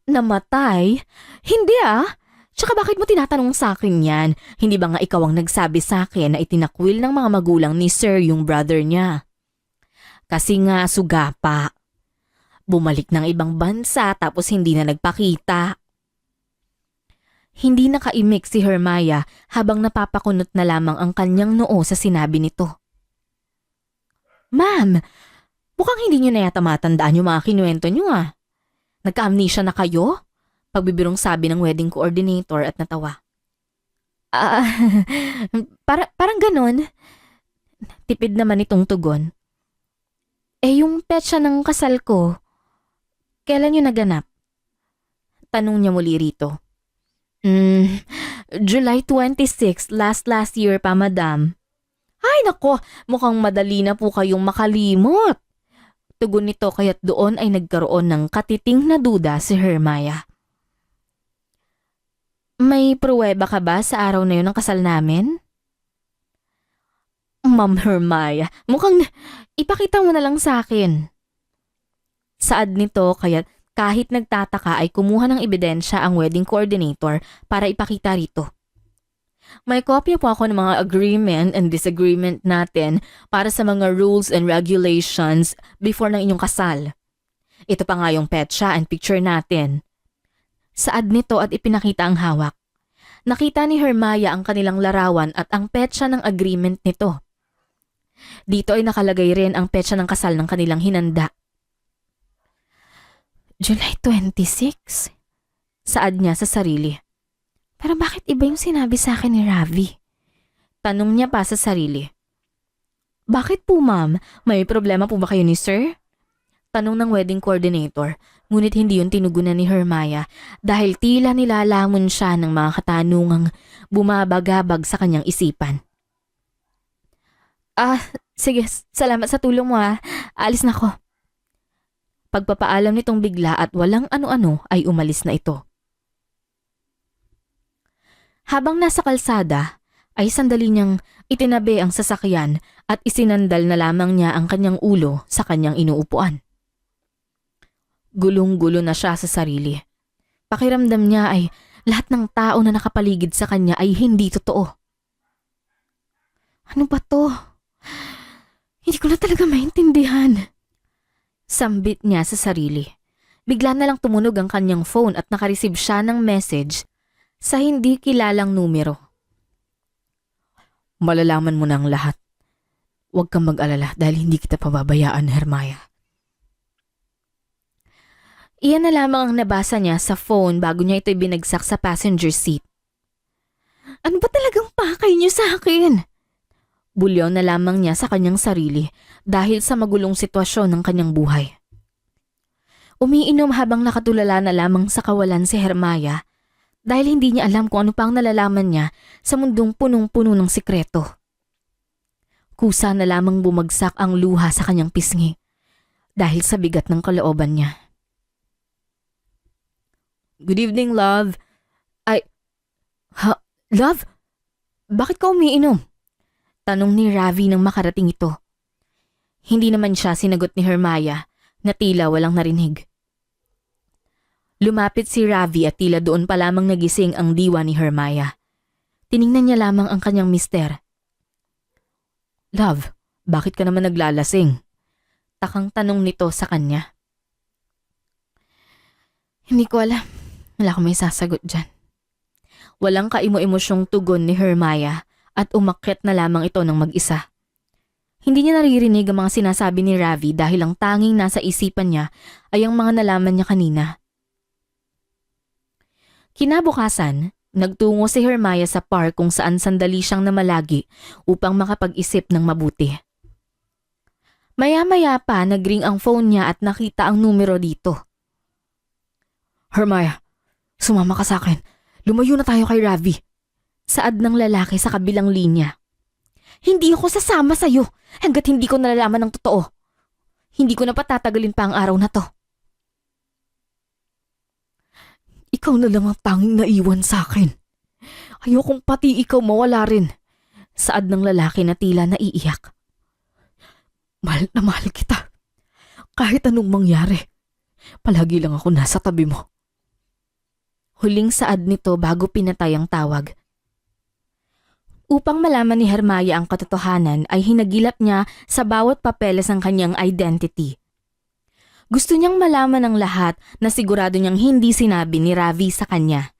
Namatay? Hindi Tsaka bakit mo tinatanong sa akin yan? Hindi ba nga ikaw ang nagsabi sa akin na itinakwil ng mga magulang ni Sir yung brother niya? Kasi nga suga pa. Bumalik ng ibang bansa tapos hindi na nagpakita. Hindi nakaimik si Hermaya habang napapakunot na lamang ang kanyang noo sa sinabi nito. Ma'am, mukhang hindi niyo na yata matandaan yung mga kinuwento niyo Nagka-amnesia na kayo? Pagbibirong sabi ng wedding coordinator at natawa. Parang ganon. Tipid naman itong tugon. Yung petsa ng kasal ko, kailan yun naganap? Tanong niya muli rito. July 26, last year pa, madam. Ay nako, mukhang madali na po kayong makalimot. Tugon nito kaya't doon ay nagkaroon ng katiting na duda si Hermaya. May pruweba ka ba sa araw na yun ng kasal namin? Ma'am Hermaya, mukhang ipakita mo na lang sa akin. Saad nito kaya't kahit nagtataka ay kumuha ng ebidensya ang wedding coordinator para ipakita rito. May kopya po ako ng mga agreement and disagreement natin para sa mga rules and regulations before ng inyong kasal. Ito pa nga yung petsa and picture natin. Saad nito at ipinakita ang hawak. Nakita ni Hermaya ang kanilang larawan at ang petsa ng agreement nito. Dito ay nakalagay rin ang petsa ng kasal ng kanilang hinanda. July 26? Saad niya sa sarili. Pero bakit iba yung sinabi sa akin ni Ravi? Tanong niya pa sa sarili. Bakit po ma'am? May problema po ba kayo ni sir? Tanong ng wedding coordinator, ngunit hindi yun tinugunan ni Hermaya dahil tila nilalamon siya ng mga katanungang bumabagabag sa kanyang isipan. Sige, salamat sa tulong mo Alis na ko. Pagpapaalam nitong bigla at walang ano-ano ay umalis na ito. Habang nasa kalsada, ay sandali niyang itinabi ang sasakyan at isinandal na lamang niya ang kanyang ulo sa kanyang inuupuan. Gulong-gulo na siya sa sarili. Pakiramdam niya ay lahat ng tao na nakapaligid sa kanya ay hindi totoo. Ano ba to? Hindi ko na talaga maintindihan. Sambit niya sa sarili. Bigla na lang tumunog ang kanyang phone at nakareceive siya ng message sa hindi kilalang numero. Malalaman mo na ang lahat. Huwag kang mag-alala dahil hindi kita pababayaan, Hermaya. Iyan na lamang ang nabasa niya sa phone bago niya ito binagsak sa passenger seat. Ano ba talagang pakay niyo sa akin? Bulyaw na lamang niya sa kanyang sarili dahil sa magulong sitwasyon ng kanyang buhay. Umiinom habang nakatulala na lamang sa kawalan si Hermaya dahil hindi niya alam kung ano pang nalalaman niya sa mundong punong-puno ng sikreto. Kusa na lamang bumagsak ang luha sa kanyang pisngi dahil sa bigat ng kalooban niya. Good evening, love. Love? Bakit ka umiinom? Tanong ni Ravi nang makarating ito. Hindi naman siya sinagot ni Hermaya na tila walang narinig. Lumapit si Ravi at tila doon pa lamang nagising ang diwa ni Hermaya. Tiningnan niya lamang ang kanyang mister. Love, bakit ka naman naglalasing? Takang tanong nito sa kanya. Hindi ko alam. Wala akong may sasagot dyan. Walang kaimo-emosyong tugon ni Hermaya at umakyat na lamang ito ng mag-isa. Hindi niya naririnig ang mga sinasabi ni Ravi dahil ang tanging nasa isipan niya ay ang mga nalaman niya kanina. Kinabukasan, nagtungo si Hermaya sa park kung saan sandali siyang namalagi upang makapag-isip ng mabuti. Maya-maya pa nagring ang phone niya at nakita ang numero dito. Hermaya, Sumama ka sa akin. Lumayo na tayo kay Ravi. Saad ng lalaki sa kabilang linya. Hindi ako sasama sa'yo hanggat hindi ko nalalaman ng totoo. Hindi ko na patatagalin pa ang araw na to. Ikaw na lang ang tanging naiwan sa akin. Ayokong pati ikaw mawala rin. Saad ng lalaki na tila naiiyak. Mahal na mahal kita. Kahit anong mangyari, palagi lang ako nasa tabi mo. Huling saad nito bago pinatay ang tawag. Upang malaman ni Hermaya ang katotohanan ay hinagilap niya sa bawat papeles ang kanyang identity. Gusto niyang malaman ng lahat na sigurado niyang hindi sinabi ni Ravi sa kanya.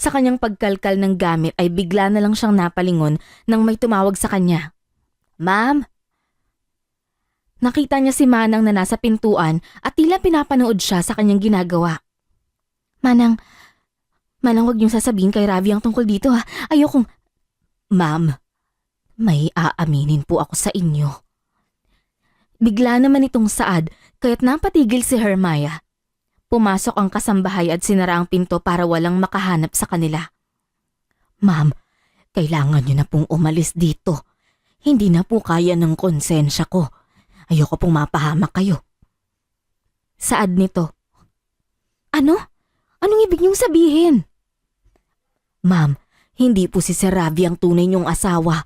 Sa kanyang pagkalkal ng gamit ay bigla na lang siyang napalingon nang may tumawag sa kanya. Ma'am? Nakita niya si Manang na nasa pintuan at tila pinapanood siya sa kanyang ginagawa. Manang, wag niyong sasabihin kay Ravi ang tungkol dito ha. Ayokong... Ma'am, may aaminin po ako sa inyo. Bigla naman itong saad kaya't napatigil si Hermaya. Pumasok ang kasambahay at sinara ang pinto para walang makahanap sa kanila. Ma'am, kailangan niyo na pong umalis dito. Hindi na po kaya ng konsensya ko. Ayoko pong mapahamak kayo. Saad nito. Ano? Anong ibig niyong sabihin? Ma'am, hindi po si Sir Ravi ang tunay niyong asawa.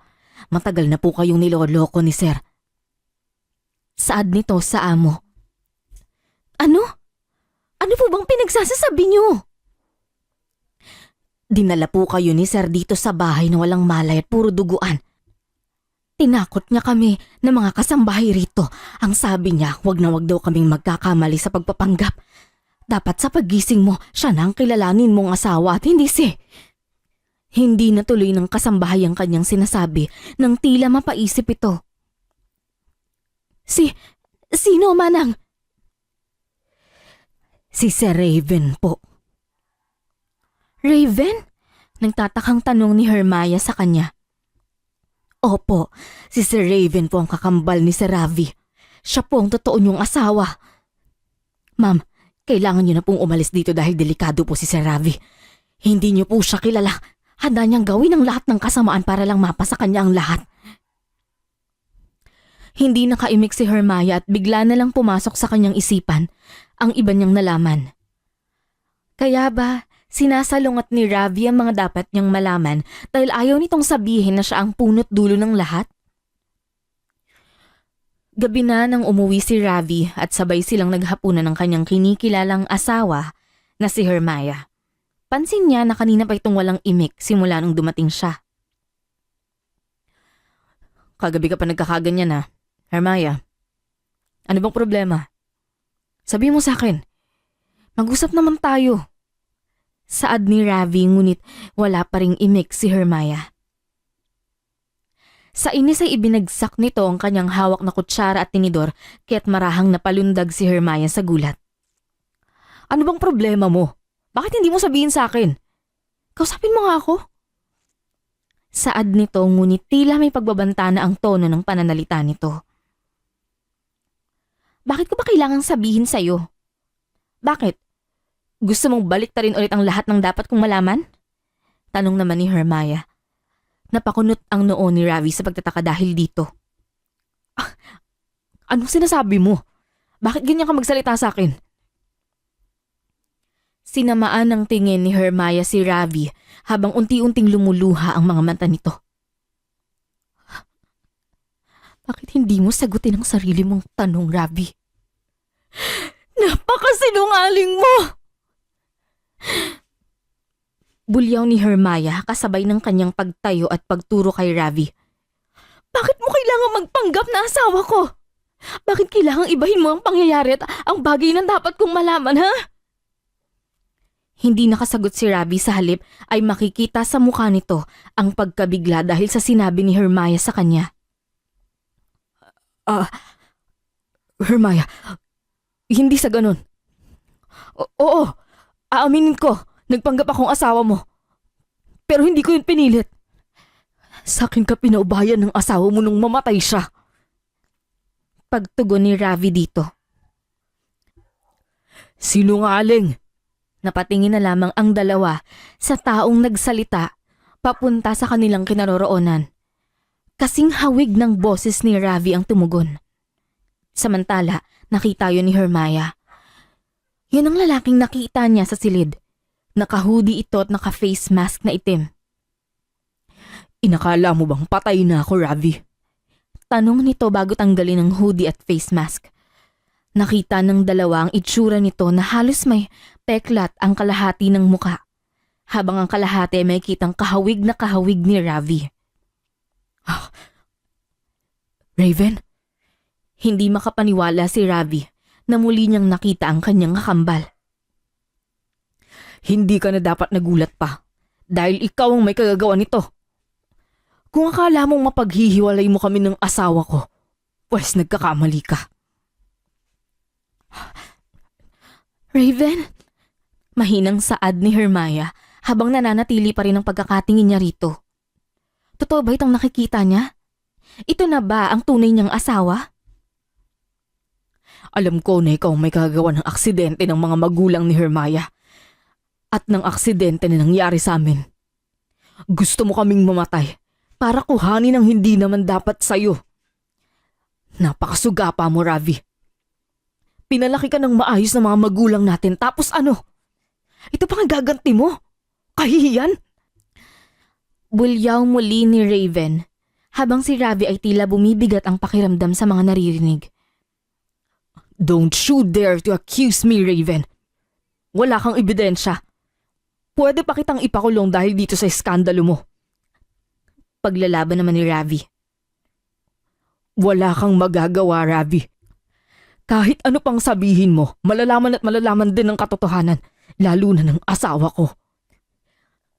Matagal na po kayong niloloko ni Sir. Saad nito sa amo. Ano? Ano po bang pinagsasasabi niyo? Dinala po kayo ni Sir dito sa bahay na walang malay at puro duguan. Tinakot niya kami na mga kasambahay rito. Ang sabi niya, wag na wag daw kaming magkakamali sa pagpapanggap. Dapat sa paggising mo, siya na ang kilalanin mong asawa at hindi si... Hindi natuloy ng kasambahay ang kanyang sinasabi nang tila mapaisip ito. Sino, Manang? Si Sir Raven po. Raven? Nagtatakang tanong ni Hermaya sa kanya. Opo, si Sir Raven po ang kakambal ni Sir Ravi. Siya po ang totoo niyong asawa. Ma'am, kailangan niyo na pong umalis dito dahil delikado po si Sir Ravi. Hindi niyo po siya kilala. Handa niyang gawin ang lahat ng kasamaan para lang mapasa kanya ang lahat. Hindi nakaimik si Hermaya at bigla na lang pumasok sa kanyang isipan ang iba niyang nalaman. Kaya ba, sinasalungat ni Ravi ang mga dapat niyang malaman dahil ayaw nitong sabihin na siya ang punot dulo ng lahat? Gabi na nang umuwi si Ravi at sabay silang naghapunan ng kanyang kinikilalang asawa na si Hermaya. Pansin niya na kanina pa itong walang imik simula nung dumating siya. Kagabi ka pa nagkakaganyan na, Hermaya. Ano bang problema? Sabi mo sa akin. Mag-usap naman tayo. Saad ni Ravi ngunit wala pa ring imik si Hermaya. Sa inis ay ibinagsak nito ang kanyang hawak na kutsara at tinidor kaya't marahang napalundag si Hermaya sa gulat. Ano bang problema mo? Bakit hindi mo sabihin sa akin? Kausapin mo nga ako. Saad nito ngunit tila may pagbabanta na ang tono ng pananalita nito. Bakit ko ba kailangang sabihin sa'yo? Bakit? Gusto mong baliktarin ulit ang lahat ng dapat kong malaman? Tanong naman ni Hermaya. Napakunot ang noo ni Ravi sa pagtataka dahil dito. Anong sinasabi mo? Bakit ganyan ka magsalita sa akin? Sinamaan ng tingin ni Hermaya si Ravi habang unti-unting lumuluha ang mga mata nito. Bakit hindi mo sagutin ang sarili mong tanong, Ravi? Napakasinungaling mo! Bulyaw ni Hermaya kasabay ng kanyang pagtayo at pagturo kay Ravi. Bakit mo kailangan magpanggap na asawa ko? Bakit kailangang ibahin mo ang pangyayari at ang bagay na dapat kong malaman, ha? Hindi nakasagot si Ravi, sa halip ay makikita sa mukha nito ang pagkabigla dahil sa sinabi ni Hermaya sa kanya. Hermaya, hindi sa ganun. Oo, aaminin ko, nagpanggap akong asawa mo. Pero hindi ko yun pinilit. Sa akin ka pinaubayan ng asawa mo nung mamatay siya. Pagtugon ni Ravi dito. Sinungaling! Napatingin na lamang ang dalawa sa taong nagsalita papunta sa kanilang kinaroroonan. Kasing hawig ng boses ni Ravi ang tumugon. Samantala, nakita yun ni Hermaya. Yun ang lalaking nakita niya sa silid. Naka-hoodie ito at naka-face mask na itim. Inakala mo bang patay na ako, Ravi? Tanong nito bago tanggalin ang hoodie at face mask. Nakita ng dalawa ang itsura nito na halos may peklat ang kalahati ng muka, habang ang kalahati may kitang kahawig na kahawig ni Ravi. Raven? Hindi makapaniwala si Ravi na muli niyang nakita ang kanyang kakambal. Hindi ka na dapat nagulat pa dahil ikaw ang may kagagawa nito. Kung akala mong mapaghihiwalay mo kami ng asawa ko, pues nagkakamali ka. Raven? Mahinang saad ni Hermaya habang nananatili pa rin ang pagkakatingin niya rito. Totoo ba itong nakikita niya? Ito na ba ang tunay niyang asawa? Alam ko na ikaw may kagagawa ng aksidente ng mga magulang ni Hermaya at ng aksidente na nangyari sa amin. Gusto mo kaming mamatay para kuhanin ang hindi naman dapat sa'yo. Napakasugapa mo, Ravi. Pinalaki ka ng maayos ng mga magulang natin tapos ano? Ito pang gaganti mo? Kahihiyan? Bulyaw muli ni Raven habang si Ravi ay tila bumibigat ang pakiramdam sa mga naririnig. Don't you dare to accuse me, Raven. Wala kang ebidensya. Pwede pa kitang ipakulong dahil dito sa iskandalo mo. Paglalaban naman ni Ravi. Wala kang magagawa, Ravi. Kahit ano pang sabihin mo, malalaman at malalaman din ang katotohanan, lalo na ng asawa ko.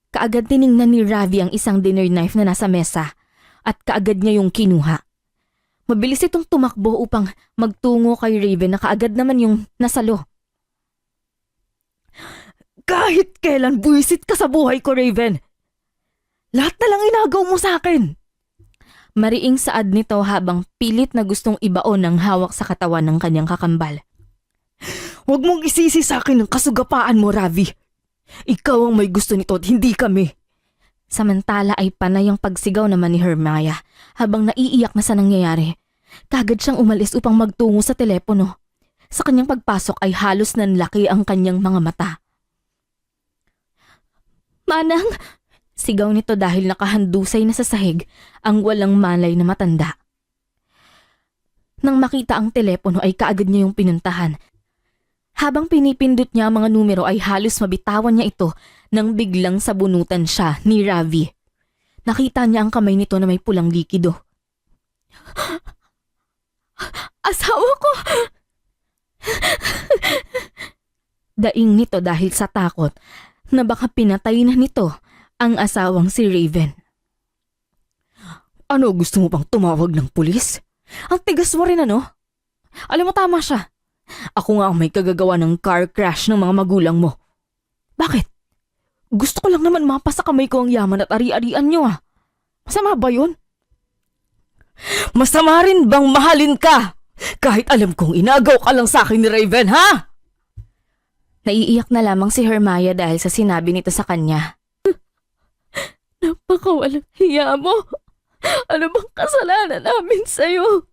Kaagad tiningnan ni Ravi ang isang dinner knife na nasa mesa at kaagad niya yung kinuha. Mabilis itong tumakbo upang magtungo kay Raven na kaagad naman yung nasalo. Kahit kailan buwisit ka sa buhay ko, Raven. Lahat na lang inagaw mo sa akin. Mariing saad nito habang pilit na gustong ibaon ang hawak sa katawan ng kanyang kakambal. Huwag mong isisi sa akin ang kasugapaan mo, Ravi. Ikaw ang may gusto nito at hindi kami. Samantala ay panay ang pagsigaw naman ni Hermaya habang naiiyak na sa nangyayari. Kagad siyang umalis upang magtungo sa telepono. Sa kanyang pagpasok ay halos nanlaki ang kanyang mga mata. Manang! Sigaw nito dahil nakahandusay na sa sahig ang walang malay na matanda. Nang makita ang telepono ay kaagad niya yung pinuntahan. Habang pinipindot niya ang mga numero ay halos mabitawan niya ito nang biglang sabunutan siya ni Ravi. Nakita niya ang kamay nito na may pulang likido. Asawa ko! Daing nito dahil sa takot na baka pinatay na nito ang asawang si Raven. Ano, gusto mo pang tumawag ng pulis? Ang tigas mo rin ano? Alam mo, tama siya. Ako nga ang may kagagawa ng car crash ng mga magulang mo. Bakit? Gusto ko lang naman mapa sa kamay ko ang yaman at ari-arian niyo ah. Masama ba yun? Masama rin bang mahalin ka? Kahit alam kong inagaw ka lang sa akin ni Raven, ha? Naiiyak na lamang si Hermaya dahil sa sinabi nito sa kanya. Napakawalang hiya mo. Ano bang kasalanan namin sa'yo?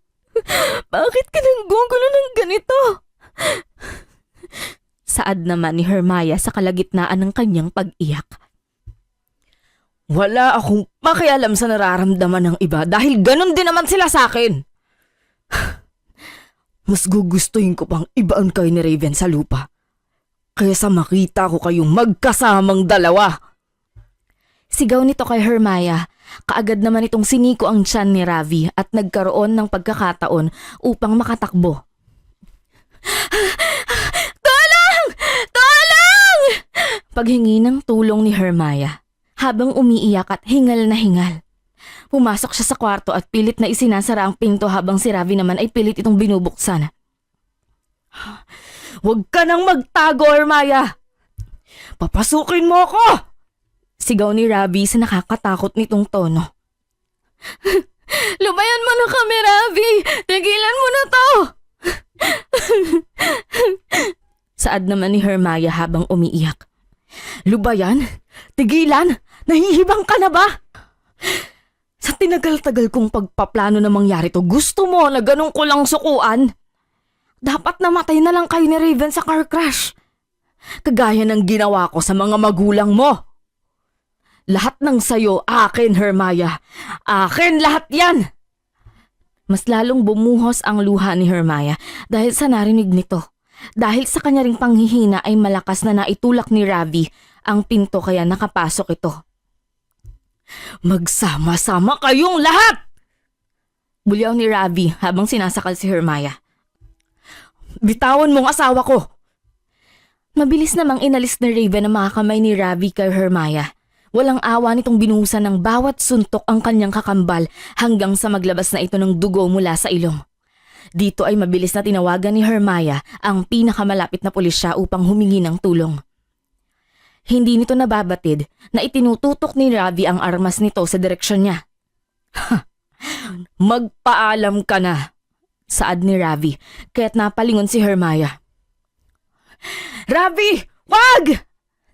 Bakit ka nanggugulo ng ganito? Saad naman ni Hermaya sa kalagitnaan ng kanyang pag-iyak. Wala akong pakialam sa nararamdaman ng iba dahil ganun din naman sila sa akin. Mas gugustuhin ko pang ibaan kayo ni Raven sa lupa kaysa makita ko kayong magkasamang dalawa. Sigaw nito kay Hermaya. Kaagad naman itong siniko ang tiyan ni Ravi at nagkaroon ng pagkakataon upang makatakbo. Tulong! Tulong! Paghingi ng tulong ni Hermaya habang umiiyak at hingal na hingal. Pumasok siya sa kwarto at pilit na isinasara ang pinto habang si Ravi naman ay pilit itong binubuksan. Huwag ka nang magtago, Hermaya! Papasukin mo ako! Sigaw ni Ravi sa nakakatakot nitong tono. Lumayan mo na kami, Ravi! Tigilan mo na to! Sa Saad naman ni Hermione habang umiiyak. Lubayan? Tigilan? Nahihibang ka na ba? Sa tinagal-tagal kong pagpaplano na mangyari to, gusto mo na ganun ko lang sukuan? Dapat namatay na lang kayo ni Raven sa car crash. Kagaya ng ginawa ko sa mga magulang mo. Lahat ng sayo, akin, Hermione. Akin lahat yan! Mas lalong bumuhos ang luha ni Hermione dahil sa narinig nito. Dahil sa kanya ring panghihina ay malakas na naitulak ni Ravi ang pinto kaya nakapasok ito. Magsama-sama kayong lahat! Bulyaw ni Ravi habang sinasakal si Hermione. Bitawan mong asawa ko! Mabilis namang inalis ni Raven ang mga kamay ni Ravi kay Hermione. Walang awa nitong binuhusan ng bawat suntok ang kanyang kakambal hanggang sa maglabas na ito ng dugo mula sa ilong. Dito ay mabilis na tinawagan ni Hermione ang pinakamalapit na pulisya upang humingi ng tulong. Hindi nito nababatid na itinututok ni Ravi ang armas nito sa direksyon niya. Magpaalam ka na, saad ni Ravi, kaya't napalingon si Hermione. Ravi, wag!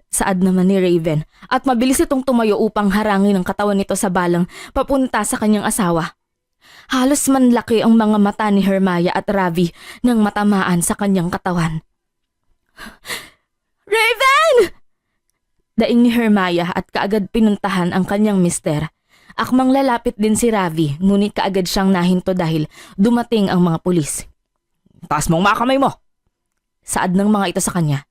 Saad naman ni Raven at mabilis itong tumayo upang harangin ang katawan nito sa balang papunta sa kanyang asawa. Halos manlaki ang mga mata ni Hermione at Ravi nang matamaan sa kanyang katawan. Raven! Daing ni Hermione at kaagad pinuntahan ang kanyang mister. Akmang lalapit din si Ravi ngunit kaagad siyang nahinto dahil dumating ang mga pulis. Taas mong mga kamay mo! Saad ng mga ito sa kanya.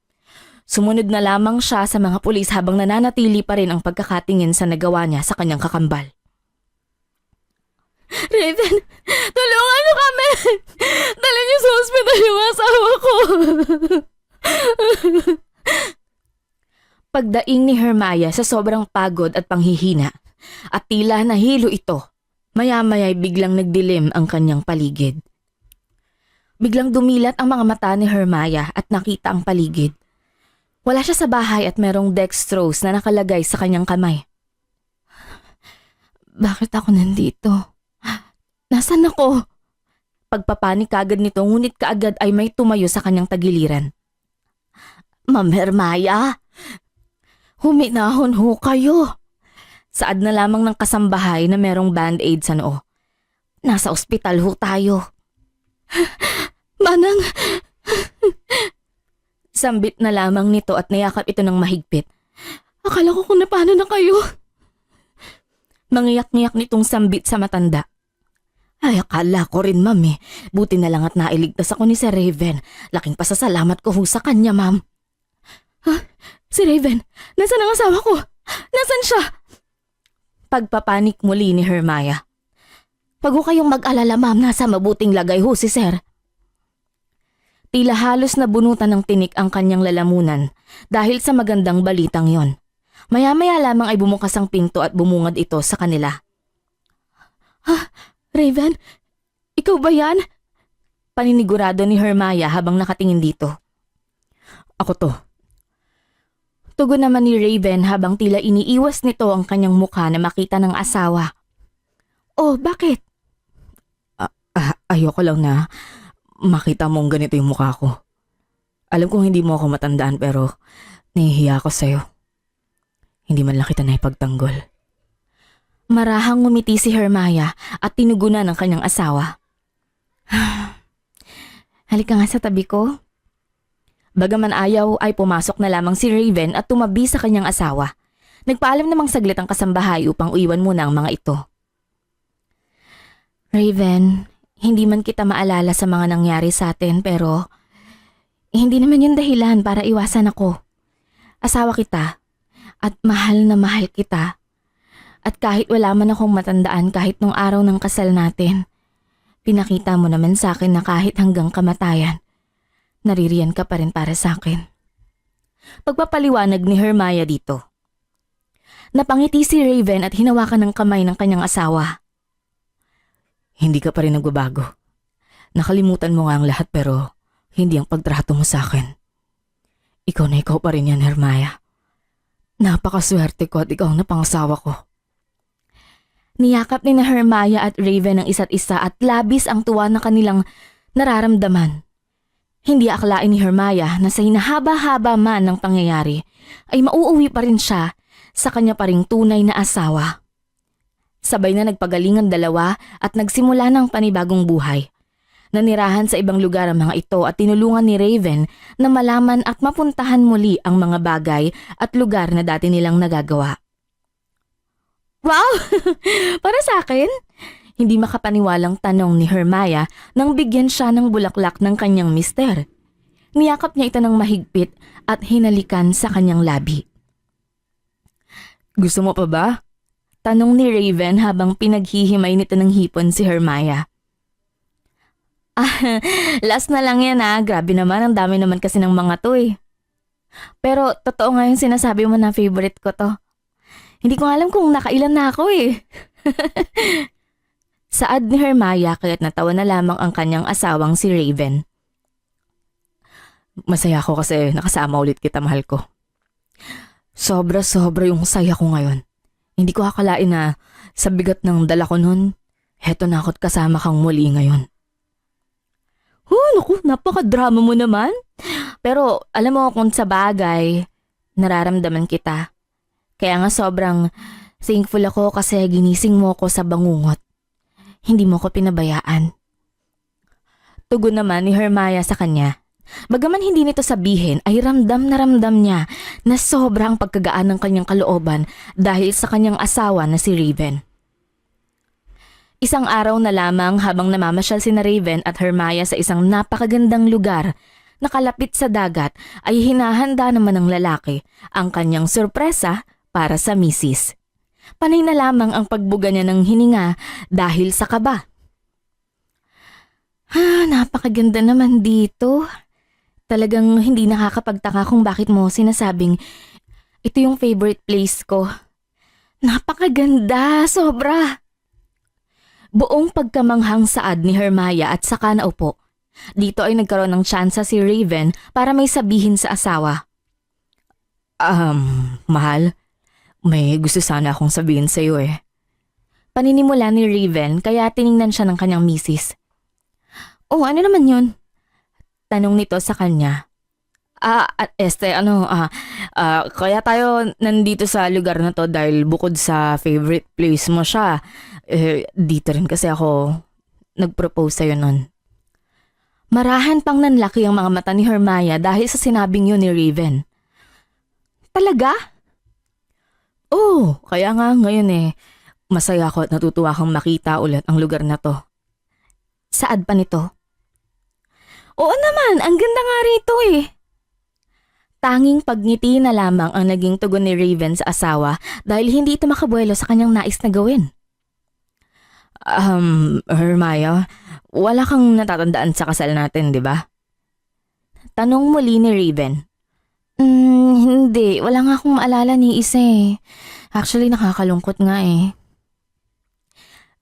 Sumunod na lamang siya sa mga pulis habang nananatili pa rin ang pagkakatingin sa nagawa niya sa kanyang kakambal. Raven, tulungan niyo kami! Dali niyo sa ospital yung asawa ko! Pagdaing ni Hermione sa sobrang pagod at panghihina at tila nahilo ito, maya-maya'y biglang nagdilim ang kanyang paligid. Biglang dumilat ang mga mata ni Hermione at nakita ang paligid. Wala siya sa bahay at merong dextrose na nakalagay sa kanyang kamay. Bakit ako nandito? Nasaan ako? Pagpapanik kaagad nito ngunit kaagad ay may tumayo sa kanyang tagiliran. Ma'am Hermione, huminahon ho kayo. Saad na lamang ng kasambahay na merong band-aid sa noo. Nasa ospital ho tayo. Manang... Sambit na lamang nito at nayakap ito ng mahigpit. Akala ko kung napano na kayo. Mangiyak-ngiyak nitong sambit sa matanda. Ay, akala ko rin, ma'am eh. Buti na lang at nailigtas ako ni Sir Raven. Laking pasasalamat ko ho sa kanya, ma'am. Ha? Si Raven? Nasaan ang asawa ko? Nasaan siya? Pagpapanik muli ni Hermione. Pag ho kayong mag-alala, ma'am, nasa mabuting lagay ho si Sir. Tila halos nabunutan ng tinik ang kanyang lalamunan dahil sa magandang balitang yon. Maya-maya lamang ay bumukas ang pinto at bumungad ito sa kanila. Ha? Raven? Ikaw ba yan? Paninigurado ni Hermione habang nakatingin dito. Ako to. Tugon naman ni Raven habang tila iniiwas nito ang kanyang mukha na makita ng asawa. Oh, bakit? Ayoko lang na makita mong ganito yung mukha ko. Alam kong hindi mo ako matandaan pero nahihiya ako sa'yo. Hindi man lang kita naipagtanggol. Marahang ngumiti si Hermione at tinugunan ng kanyang asawa. Halika nga sa tabi ko. Bagaman ayaw ay pumasok na lamang si Raven at tumabi sa kanyang asawa. Nagpaalam namang saglit ang kasambahay upang uiwan muna ang mga ito. Raven, hindi man kita maalala sa mga nangyari sa atin pero hindi naman yun dahilan para iwasan ako. Asawa kita at mahal na mahal kita. At kahit wala man akong matandaan kahit nung araw ng kasal natin, pinakita mo naman sa akin na kahit hanggang kamatayan, naririyan ka pa rin para sa akin. Pagpapaliwanag ni Hermione dito. Napangiti si Raven at hinawakan ng kamay ng kanyang asawa. Hindi ka pa rin nagbabago. Nakalimutan mo nga ang lahat pero hindi ang pagtrato mo sa akin. Ikaw na ikaw pa rin yan, Hermione. Napakaswerte ko at ikaw ang napangasawa ko. Niyakap ni na Hermione at Raven ang isa't isa at labis ang tuwa na kanilang nararamdaman. Hindi akalain ni Hermione na sa hinahaba-haba man ng pangyayari ay mauuwi pa rin siya sa kanya pa ring tunay na asawa. Sabay na nagpagaling ang dalawa at nagsimula ng panibagong buhay. Nanirahan sa ibang lugar ang mga ito at tinulungan ni Raven na malaman at mapuntahan muli ang mga bagay at lugar na dati nilang nagagawa. Wow! Para sa akin? Hindi makapaniwalang tanong ni Hermione nang bigyan siya ng bulaklak ng kanyang mister. Niyakap niya ito ng mahigpit at hinalikan sa kanyang labi. Gusto mo pa ba? Tanong ni Raven habang pinaghihimay nito ng hipon si Hermione. Last na lang yan Grabe naman, ang dami naman kasi ng mga to eh. Pero totoo nga yung sinasabi mo na favorite ko to. Hindi ko alam kung nakailan na ako eh. Saad ni Hermione kaya't natawa na lamang ang kanyang asawang si Raven. Masaya ako kasi nakasama ulit kita, mahal ko. Sobra-sobra yung saya ko ngayon. Hindi ko akalain na sa bigat ng dala ko nun, heto na ako't kasama kang muli ngayon. Naku, napaka-drama mo naman. Pero alam mo kung sa bagay, nararamdaman kita. Kaya nga sobrang thankful ako kasi ginising mo ko sa bangungot. Hindi mo ko pinabayaan. Tugon naman ni Hermione sa kanya. Bagaman hindi nito sabihin ay ramdam na ramdam niya na sobrang pagkagaan ng kanyang kalooban dahil sa kanyang asawa na si Raven. Isang araw na lamang habang namamasyal sina Raven at Hermione sa isang napakagandang lugar na kalapit sa dagat ay hinahanda naman ng lalaki ang kanyang sorpresa para sa misis. Panay na lamang ang pagbuga niya ng hininga dahil sa kaba. Napakaganda naman dito. Talagang hindi nakakapagtaka kung bakit mo sinasabing ito yung favorite place ko. Napakaganda, sobra. Buong pagkamanghang saad ni Hermione at saka naupo. Dito ay nagkaroon ng tsansa si Raven para may sabihin sa asawa. Mahal? May gusto sana akong sabihin sa iyo eh. Paninimula ni Raven kaya tiningnan siya ng kanyang misis. Oh, ano naman yun? Tanong nito sa kanya. Kaya tayo nandito sa lugar na to dahil bukod sa favorite place mo siya, dito rin kasi ako nag-propose sa'yo nun. Marahan pang nanlaki ang mga mata ni Hermione dahil sa sinabing yun ni Raven. Talaga? Oh, kaya nga ngayon masaya ako at natutuwa kang makita ulit ang lugar na to. Saad pa nito? Oo naman, ang ganda nga rito eh. Tanging pagngiti na lamang ang naging tugon ni Raven sa asawa dahil hindi ito makabuelo sa kanyang nais na gawin. Hermione, wala kang natatandaan sa kasal natin, di ba? Tanong muli ni Raven. Hindi. Wala nga akong maalala ni isa eh. Actually, nakakalungkot nga eh.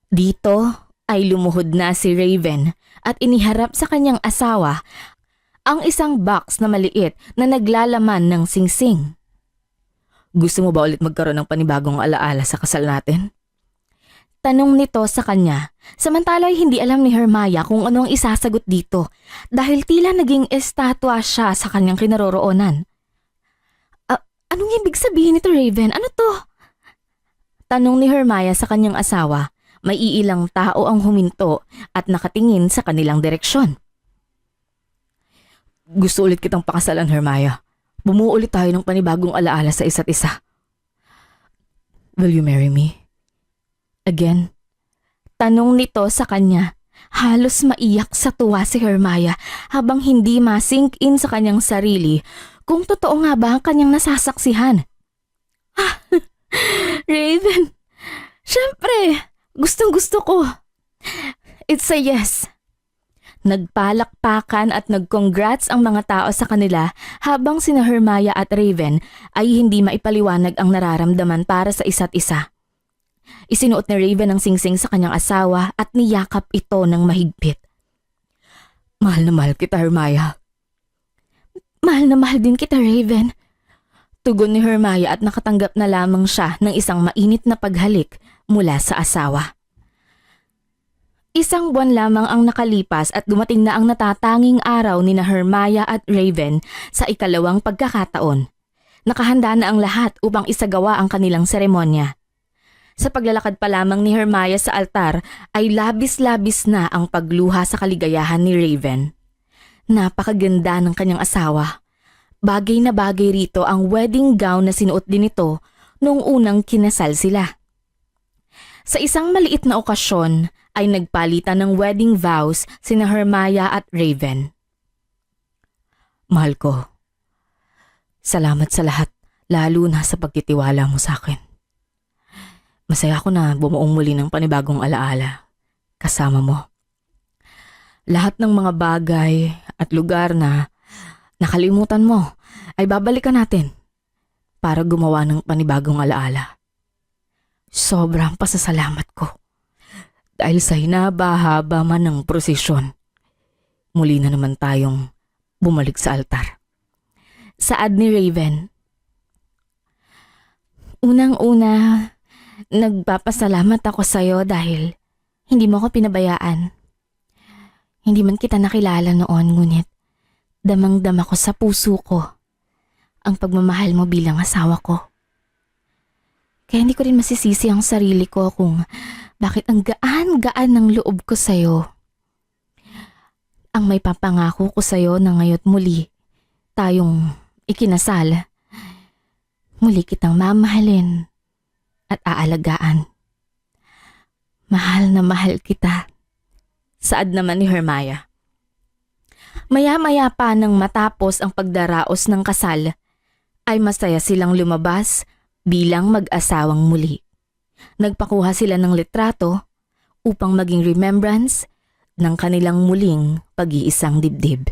Dito ay lumuhod na si Raven at iniharap sa kanyang asawa ang isang box na maliit na naglalaman ng singsing. Gusto mo ba ulit magkaroon ng panibagong alaala sa kasal natin? Tanong nito sa kanya, samantala ay hindi alam ni Hermione kung ano ang isasagot dito dahil tila naging estatwa siya sa kanyang kinaroroonan. Anong ibig sabihin nito, Raven? Ano to? Tanong ni Hermione sa kanyang asawa. May iilang tao ang huminto at nakatingin sa kanilang direksyon. Gusto ulit kitang pakasalan, Hermione. Bumuo ulit tayo ng panibagong alaala sa isa't isa. Will you marry me? Again? Tanong nito sa kanya. Halos maiyak sa tuwa si Hermione habang hindi ma-sink in sa kanyang sarili kung totoo nga ba ang kanyang nasasaksihan. Raven, syempre, gustong-gusto ko. It's a yes. Nagpalakpakan at nag-congrats ang mga tao sa kanila habang sina Hermione at Raven ay hindi maipaliwanag ang nararamdaman para sa isa't isa. Isinuot ni Raven ang singsing sa kanyang asawa at niyakap ito ng mahigpit. Mahal na mahal kita, Hermione. Mahal na mahal din kita, Raven. Tugon ni Hermione at nakatanggap na lamang siya ng isang mainit na paghalik mula sa asawa. Isang buwan lamang ang nakalipas at dumating na ang natatanging araw ni na Hermia at Raven sa ikalawang pagkakataon. Nakahanda na ang lahat upang isagawa ang kanilang seremonya. Sa paglalakad pa lamang ni Hermia sa altar ay labis-labis na ang pagluha sa kaligayahan ni Raven. Napakaganda ng kanyang asawa. Bagay na bagay rito ang wedding gown na sinuot din ito noong unang kinasal sila. Sa isang maliit na okasyon ay nagpalitan ng wedding vows sina Hermia at Raven. Mahal ko, salamat sa lahat, lalo na sa pagtitiwala mo sa akin. Masaya ako na bumuong muli ng panibagong alaala kasama mo. Lahat ng mga bagay at lugar na nakalimutan mo ay babalikan natin para gumawa ng panibagong alaala. Sobrang pasasalamat ko. Dahil sa hinaba-haba man ng prosesyon, muli na naman tayong bumalik sa altar. Saad ni Raven. Unang-una, nagpapasalamat ako sa'yo dahil hindi mo ako pinabayaan. Hindi man kita nakilala noon, ngunit damang-dama ko sa puso ko ang pagmamahal mo bilang asawa ko. Kaya hindi ko rin masisisi ang sarili ko kung bakit ang gaan-gaan ng loob ko sa'yo. Ang may papangako ko sa'yo na ngayo't muli tayong ikinasal. Muli kitang mamahalin at aalagaan. Mahal na mahal kita. Saad naman ni Hermia. Maya-maya pa nang matapos ang pagdaraos ng kasal, ay masaya silang lumabas bilang mag-asawang muli. Nagpakuha sila ng litrato upang maging remembrance ng kanilang muling pag-iisang dibdib.